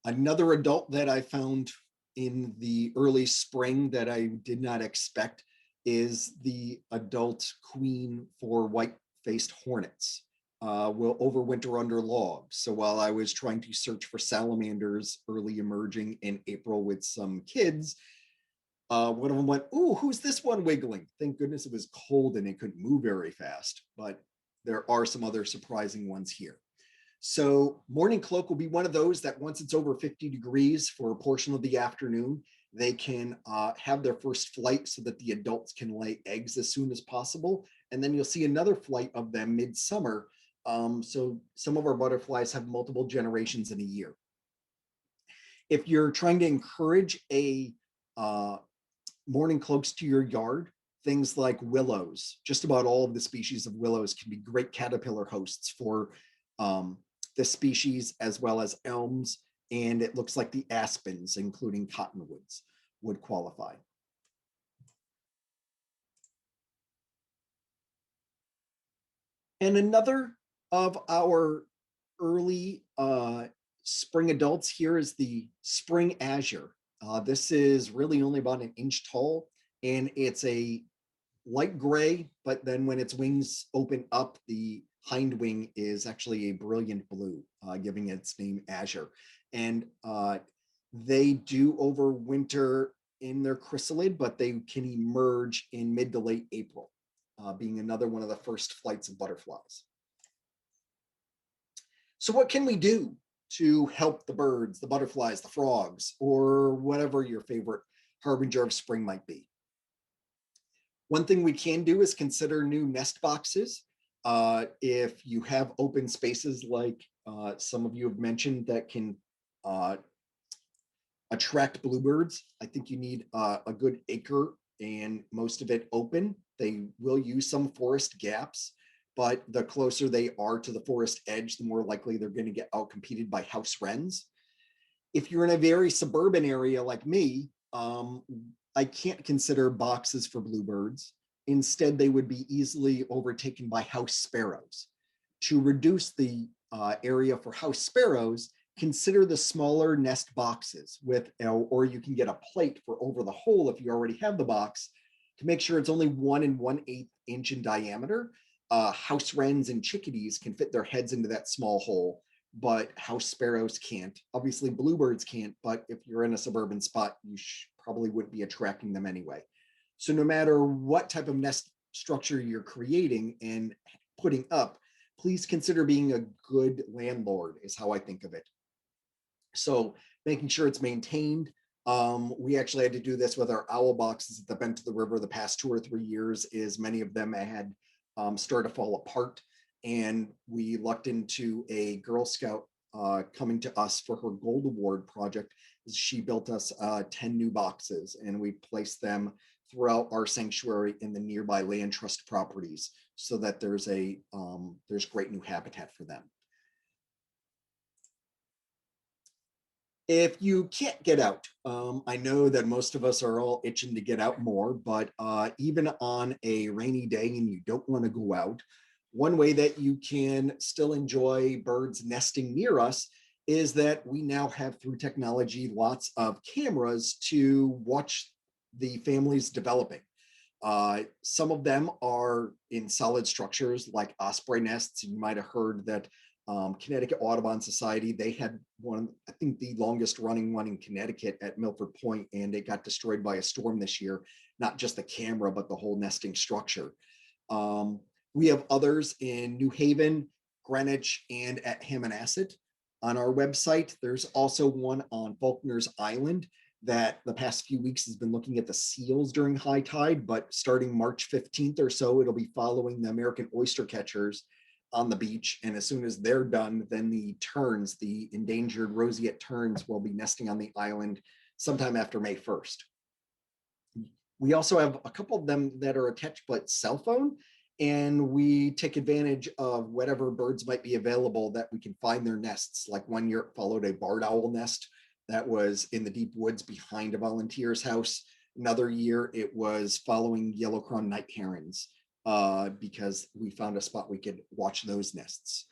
Another adult that I found in the early spring that I did not expect is the adult queen for white-faced hornets. Will overwinter under logs. So while I was trying to search for salamanders early emerging in April with some kids, one of them went, "Ooh, who's this one wiggling?" Thank goodness it was cold and it couldn't move very fast, but there are some other surprising ones here. So mourning cloak will be one of those that once it's over 50 degrees for a portion of the afternoon, they can have their first flight so that the adults can lay eggs as soon as possible. And then you'll see another flight of them midsummer. So some of our butterflies have multiple generations in a year. If you're trying to encourage a mourning cloaks to your yard, things like willows, just about all of the species of willows can be great caterpillar hosts for the species, as well as elms, and it looks like the aspens, including cottonwoods, would qualify. And another of our early spring adults here is the spring azure. This is really only about 1 inch tall, and it's a light gray, but then when its wings open up, the hind wing is actually a brilliant blue, giving its name azure. And they do overwinter in their chrysalid, but they can emerge in mid to late April, being another one of the first flights of butterflies. So what can we do to help the birds, the butterflies, the frogs, or whatever your favorite harbinger of spring might be? One thing we can do is consider new nest boxes. If you have open spaces like some of you have mentioned that can attract bluebirds, I think you need a good acre and most of it open. They will use some forest gaps, but the closer they are to the forest edge, the more likely they're going to get outcompeted by house wrens. If you're in a very suburban area like me, I can't consider boxes for bluebirds. Instead, they would be easily overtaken by house sparrows. To reduce the area for house sparrows, consider the smaller nest boxes with, or you can get a plate for over the hole if you already have the box to make sure it's only 1 1/8 inch in diameter. House wrens and chickadees can fit their heads into that small hole, but house sparrows can't. Obviously, bluebirds can't, but if you're in a suburban spot, you probably wouldn't be attracting them anyway. So no matter what type of nest structure you're creating and putting up, please consider being a good landlord is how I think of it. So making sure it's maintained. We actually had to do this with our owl boxes at the bend of the river the past 2 or 3 years, is many of them had started to fall apart. And we lucked into a Girl Scout coming to us for her Gold Award project. She built us 10 new boxes, and we placed them throughout our sanctuary in the nearby land trust properties so that there's great new habitat for them. If you can't get out, I know that most of us are all itching to get out more, but even on a rainy day and you don't want to go out, one way that you can still enjoy birds nesting near us is that we now have, through technology, lots of cameras to watch the families developing. Some of them are in solid structures like osprey nests. You might have heard that Connecticut Audubon Society, they had one, I think the longest running one in Connecticut at Milford Point, and it got destroyed by a storm this year. Not just the camera, but the whole nesting structure. We have others in New Haven, Greenwich, and at Hammonasset. On our website, there's also one on Faulkner's Island that the past few weeks has been looking at the seals during high tide, but starting March 15th or so, it'll be following the American oyster catchers on the beach. And as soon as they're done, then the terns, the endangered roseate terns, will be nesting on the island sometime after May 1st. We also have a couple of them that are attached by cell phone, and we take advantage of whatever birds might be available that we can find their nests. Like one year it followed a barred owl nest that was in the deep woods behind a volunteer's house. Another year it was following yellow-crowned night herons because we found a spot we could watch those nests.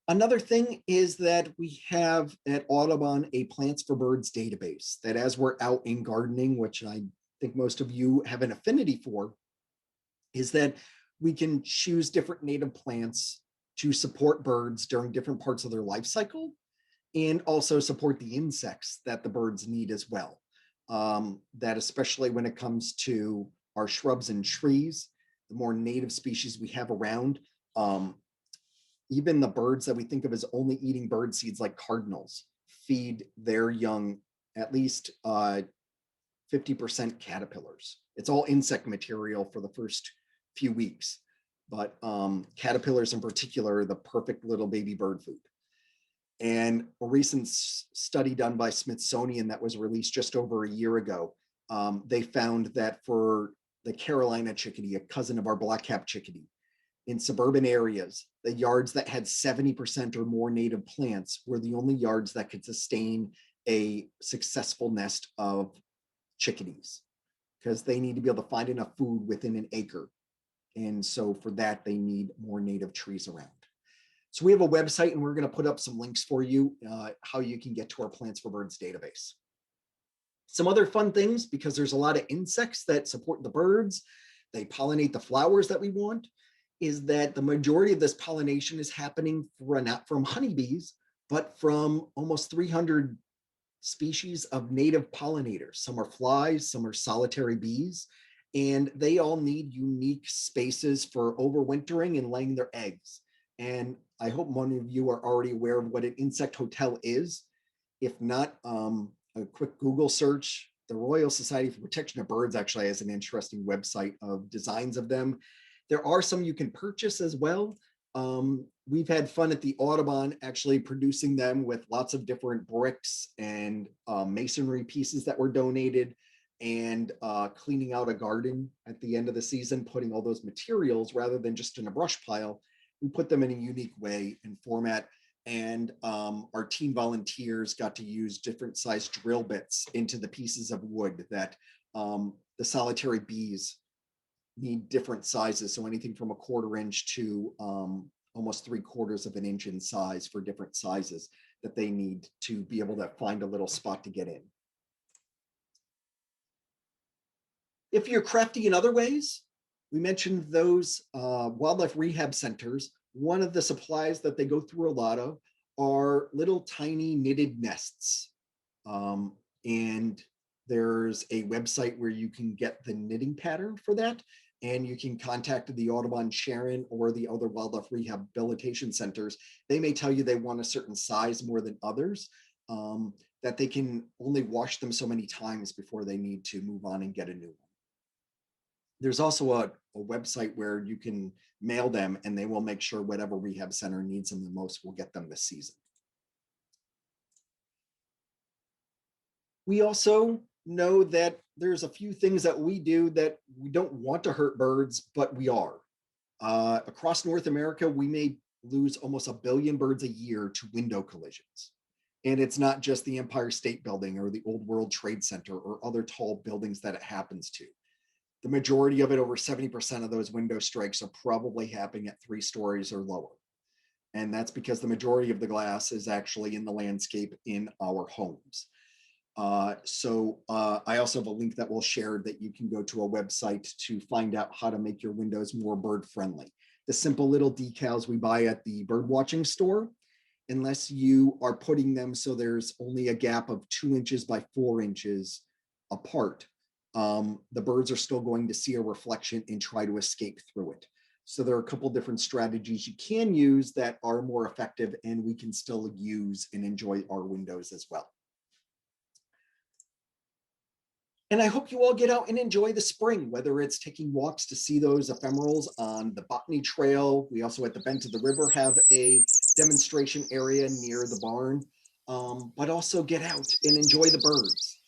Another thing is that we have at Audubon a Plants for Birds database that, as we're out in gardening, which I think most of you have an affinity for, is that we can choose different native plants to support birds during different parts of their life cycle, and also support the insects that the birds need as well. That especially when it comes to our shrubs and trees, the more native species we have around, even the birds that we think of as only eating bird seeds, like cardinals, feed their young at least 50% caterpillars. It's all insect material for the first few weeks, but caterpillars in particular are the perfect little baby bird food. And a recent study done by Smithsonian that was released just over a year ago, they found that for the Carolina chickadee, a cousin of our black-capped chickadee, in suburban areas, the yards that had 70% or more native plants were the only yards that could sustain a successful nest of chickadees, because they need to be able to find enough food within an acre. And so for that, they need more native trees around. So we have a website, and we're going to put up some links for you, how you can get to our Plants for Birds database. Some other fun things, because there's a lot of insects that support the birds, they pollinate the flowers that we want, is that the majority of this pollination is happening not from honeybees, but from almost 300 species of native pollinators. Some are flies, some are solitary bees, and they all need unique spaces for overwintering and laying their eggs. And I hope many of you are already aware of what an insect hotel is. If not, a quick Google search. The Royal Society for Protection of Birds actually has an interesting website of designs of them. There are some you can purchase as well. We've had fun at the Audubon actually producing them with lots of different bricks and masonry pieces that were donated, and cleaning out a garden at the end of the season, putting all those materials rather than just in a brush pile. We put them in a unique way and format, and our team volunteers got to use different sized drill bits into the pieces of wood that the solitary bees need different sizes. So anything from 1/4 inch to almost 3/4 of an inch in size for different sizes that they need to be able to find a little spot to get in. If you're crafty in other ways, we mentioned those wildlife rehab centers. One of the supplies that they go through a lot of are little tiny knitted nests. And there's a website where you can get the knitting pattern for that. And you can contact the Audubon Sharon or the other wildlife rehabilitation centers. They may tell you they want a certain size more than others, that they can only wash them so many times before they need to move on and get a new one. There's also a website where you can mail them and they will make sure whatever rehab center needs them the most will get them this season. We also know that there's a few things that we do that we don't want to hurt birds, but we are. Across North America, we may lose almost 1 billion birds a year to window collisions. And it's not just the Empire State Building or the Old World Trade Center or other tall buildings that it happens to. The majority of it, over 70% of those window strikes, are probably happening at 3 stories or lower. And that's because the majority of the glass is actually in the landscape in our homes. I also have a link that we'll share that you can go to a website to find out how to make your windows more bird friendly. The simple little decals we buy at the bird watching store, unless you are putting them so there's only a gap of 2 inches by 4 inches apart, the birds are still going to see a reflection and try to escape through it. So there are a couple different strategies you can use that are more effective, and we can still use and enjoy our windows as well. And I hope you all get out and enjoy the spring, whether it's taking walks to see those ephemerals on the Botany Trail. We also at the bend of the river have a demonstration area near the barn, but also get out and enjoy the birds.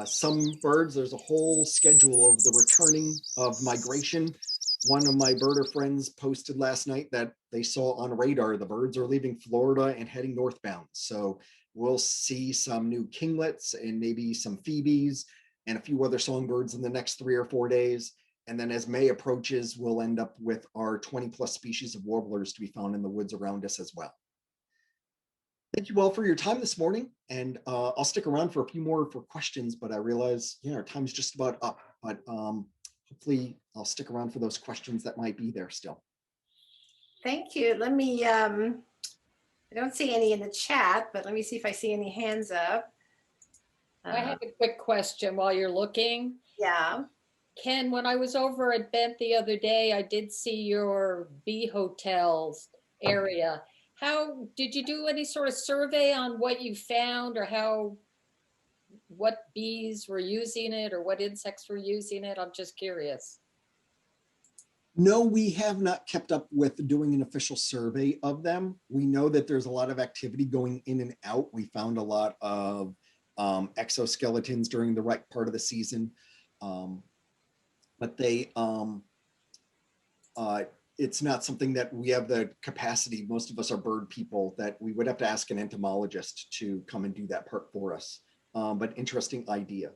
Some birds, there's a whole schedule of the returning of migration. One of my birder friends posted last night that they saw on radar the birds are leaving Florida and heading northbound. So we'll see some new kinglets and maybe some phoebes and a few other songbirds in the next 3 or 4 days. And then as May approaches, we'll end up with our 20+ species of warblers to be found in the woods around us as well. Thank you all for your time this morning. And I'll stick around for a few more for questions, but I realize, our time's just about up. But hopefully I'll stick around for those questions that might be there still. Thank you. Let me, I don't see any in the chat, but let me see if I see any hands up. I have a quick question while you're looking. Yeah. Ken, when I was over at Bent the other day, I did see your bee hotels area. How did you do any sort of survey on what you found, or what bees were using it or what insects were using it? I'm just curious. No, we have not kept up with doing an official survey of them. We know that there's a lot of activity going in and out. We found a lot of exoskeletons during the right part of the season, but it's not something that we have the capacity. Most of us are bird people that we would have to ask an entomologist to come and do that part for us. But interesting idea.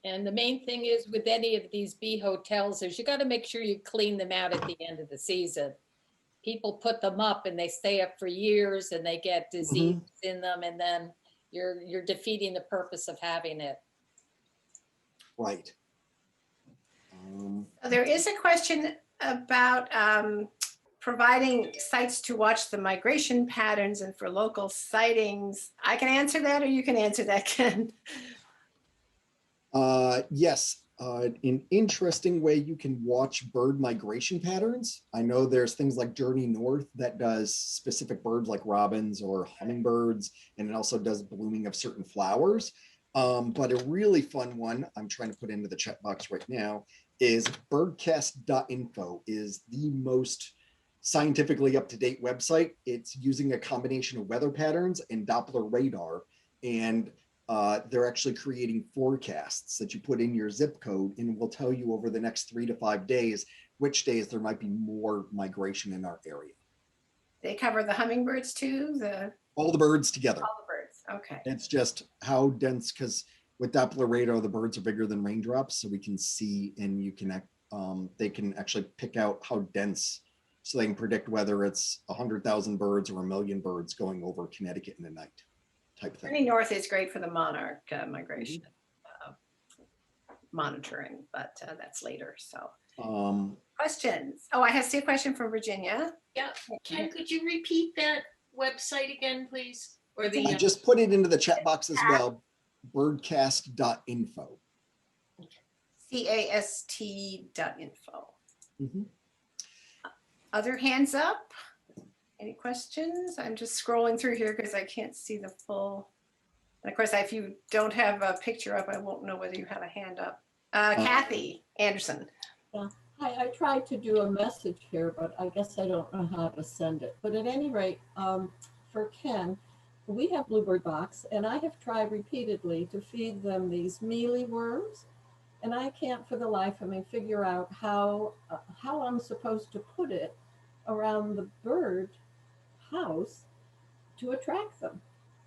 And the main thing is with any of these bee hotels is you got to make sure you clean them out at the end of the season. People put them up and they stay up for years and they get disease in them, and then you're defeating the purpose of having it. Right. There is a question about providing sites to watch the migration patterns and for local sightings. I can answer that, or you can answer that, Ken. Yes, an interesting way you can watch bird migration patterns. I know there's things like Journey North that does specific birds like robins or hummingbirds, and it also does blooming of certain flowers. But a really fun one I'm trying to put into the chat box right now is birdcast.info is the most scientifically up-to-date website. It's using a combination of weather patterns and Doppler radar, and they're actually creating forecasts that you put in your zip code, and will tell you over the next 3 to 5 days which days there might be more migration in our area. They cover the hummingbirds too? All the birds together. All the birds, okay. It's just how dense, because with Doppler radar, the birds are bigger than raindrops, so we can see, and you can they can actually pick out how dense, so they can predict whether it's 100,000 birds or 1 million birds going over Connecticut in the night. Type thing. Journey North is great for the monarch migration monitoring, but that's later. So questions? Oh, I see a question from Virginia. Yeah, Ken, could you repeat that website again, please? Or the I just put it into the chat box as well. birdcast.info. CAST.info. Mhm. Other hands up? Any questions? I'm just scrolling through here because I can't see the full. And of course, if you don't have a picture up, I won't know whether you have a hand up. Kathy Anderson. Yeah. Hi, I tried to do a message here, but I guess I don't know how to send it. But at any rate, for Ken, we have bluebird box, and I have tried repeatedly to feed them these mealy worms, and I can't for the life of me figure out how I'm supposed to put it around the bird house to attract them,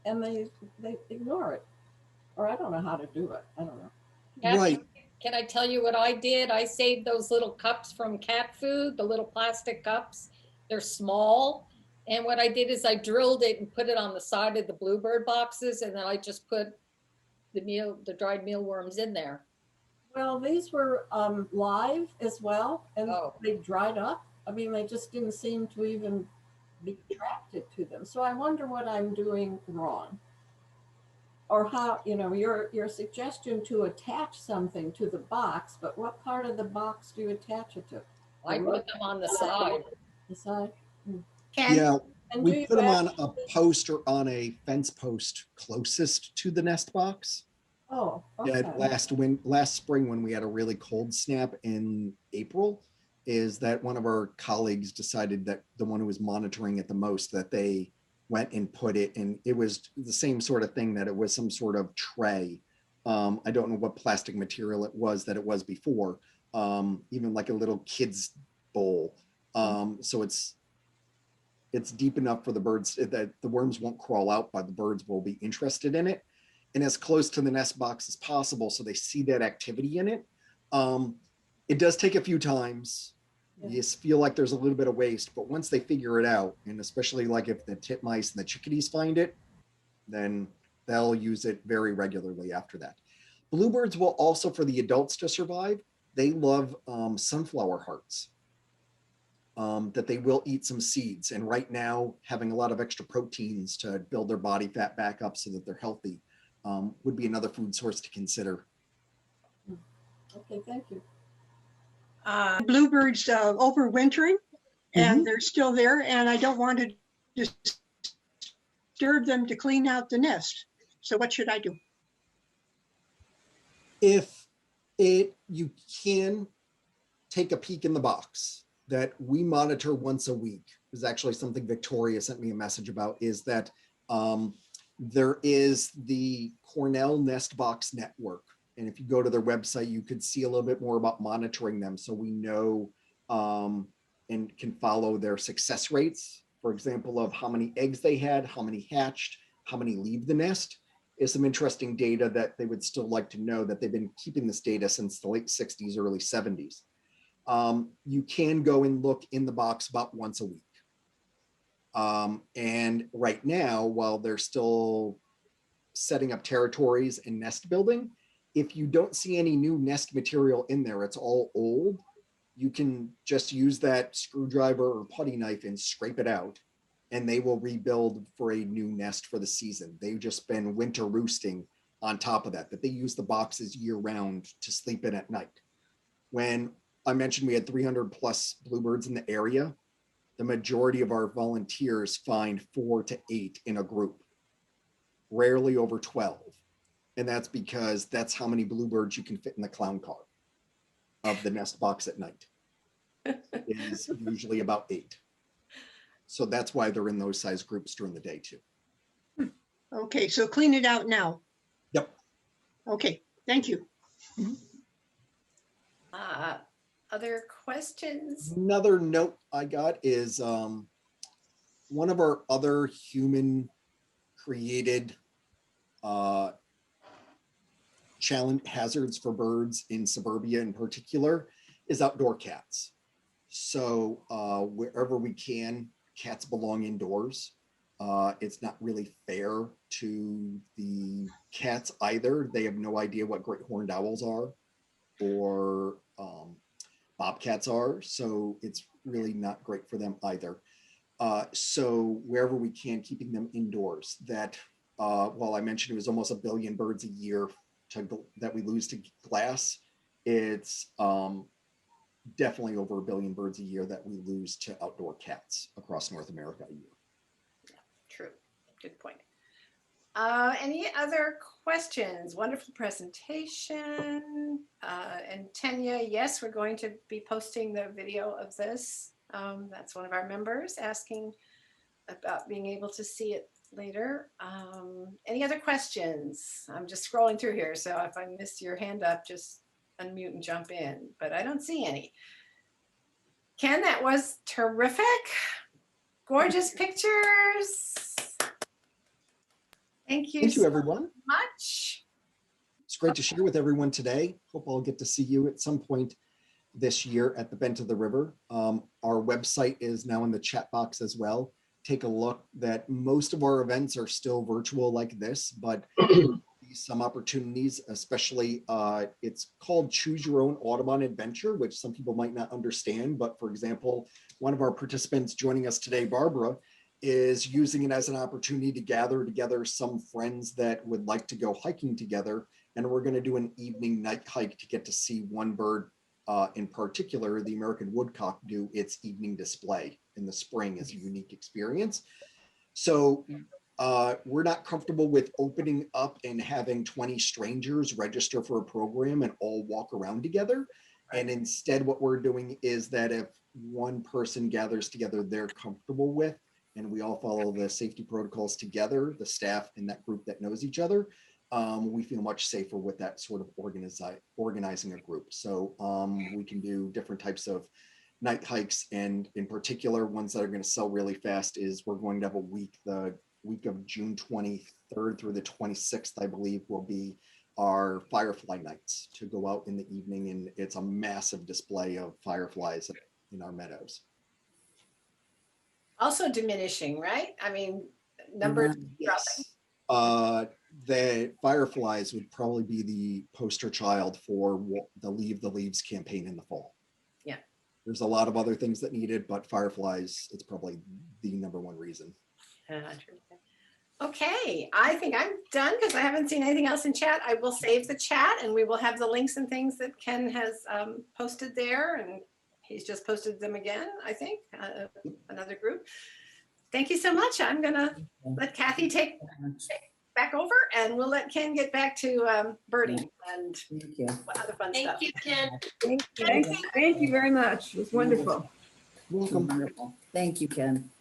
and they ignore it, or I don't know how to do it. I don't know. Right. Can I tell you what I did? I saved those little cups from cat food, the little plastic cups. They're small. And what I did is I drilled it and put it on the side of the bluebird boxes. And then I just put the dried mealworms in there. Well, these were live as well, and Oh. they dried up. I mean, they just didn't seem to even be attracted to them. So I wonder what I'm doing wrong. Or how, your suggestion to attach something to the box, but what part of the box do you attach it to? I put them on the side. The side? Ken? Yeah, And do we you put them on a actually- post or on a fence post closest to the nest box. Oh, okay. That last spring when we had a really cold snap in April, is that one of our colleagues decided that the one who was monitoring it the most, that they went and put it in. It was the same sort of thing, that it was some sort of tray. I don't know what plastic material it was that it was before, even like a little kid's bowl. So it's deep enough for the birds that the worms won't crawl out, but the birds will be interested in it, and as close to the nest box as possible so they see that activity in it. It does take a few times. Yeah. You feel like there's a little bit of waste, but once they figure it out, and especially like if the titmice and the chickadees find it, then they'll use it very regularly after that. Bluebirds will also, for the adults to survive, they love sunflower hearts. That they will eat some seeds. And right now, having a lot of extra proteins to build their body fat back up so that they're healthy would be another food source to consider. Okay, thank you. Bluebirds overwintering, and they're still there, and I don't want to disturb them to clean out the nest. So what should I do? If you can take a peek in the box that we monitor once a week, is actually something Victoria sent me a message about, is that there is the Cornell Nest Box Network. And if you go to their website, you could see a little bit more about monitoring them, so we know and can follow their success rates. For example, of how many eggs they had, how many hatched, how many leave the nest, is some interesting data that they would still like to know, that they've been keeping this data since the late 60s, early 70s. You can go and look in the box about once a week. And right now, while they're still setting up territories and nest building, if you don't see any new nest material in there, it's all old, you can just use that screwdriver or putty knife and scrape it out, and they will rebuild for a new nest for the season. They've just been winter roosting on top of that, they use the boxes year round to sleep in at night. When I mentioned we had 300 plus bluebirds in the area, the majority of our volunteers find 4 to 8 in a group, rarely over 12. And that's because that's how many bluebirds you can fit in the clown car of the nest box at night. Is usually about 8. So that's why they're in those size groups during the day too. Okay, so clean it out now. Yep. Okay, thank you. Other questions? Another note I got is one of our other human created challenge hazards for birds in suburbia in particular is outdoor cats. So wherever we can, cats belong indoors. It's not really fair to the cats either. They have no idea what great horned owls are or bobcats are. So it's really not great for them either. So wherever we can, keeping them indoors. That well, I mentioned it was almost 1 billion birds a year that we lose to glass. It's definitely over 1 billion birds a year that we lose to outdoor cats across North America a year. True. Good point. Any other questions? Wonderful presentation. And Tanya, yes, we're going to be posting the video of this. That's one of our members asking about being able to see it later. Any other questions? I'm just scrolling through here, so if I missed your hand up, just unmute and jump in, but I don't see any. Ken, that was terrific. Gorgeous pictures. Thank you. Thank you, so everyone. much. It's great to share with everyone today. Hope I'll get to see you at some point this year at the Bent of the River. Our website is now in the chat box as well. Take a look that most of our events are still virtual like this, but some opportunities, especially it's called Choose Your Own Audubon Adventure, which some people might not understand. But for example, one of our participants joining us today, Barbara, is using it as an opportunity to gather together some friends that would like to go hiking together. And we're going to do an evening night hike to get to see one bird in particular, the American woodcock, do its evening display in the spring as a unique experience. So we're not comfortable with opening up and having 20 strangers register for a program and all walk around together. And instead, what we're doing is that if one person gathers together they're comfortable with, and we all follow the safety protocols together, the staff in that group that knows each other, we feel much safer with that sort of organizing a group. So we can do different types of night hikes, and in particular, ones that are going to sell really fast is we're going to have a week, the week of June 23rd through the 26th, I believe, will be our firefly nights to go out in the evening, and it's a massive display of fireflies in our meadows. Also diminishing, right? I mean, numbers dropping. The fireflies would probably be the poster child for the Leave the Leaves campaign in the fall. Yeah. There's a lot of other things that needed, but fireflies, it's probably the #1 reason. Okay, I think I'm done because I haven't seen anything else in chat. I will save the chat and we will have the links and things that Ken has posted there, and he's just posted them again, I think, another group. Thank you so much. I'm gonna let Kathy take back over, and we'll let Ken get back to birding and other fun stuff. Thank you, Ken. Thank you very much. It was wonderful. Welcome. Wonderful. Thank you, Ken.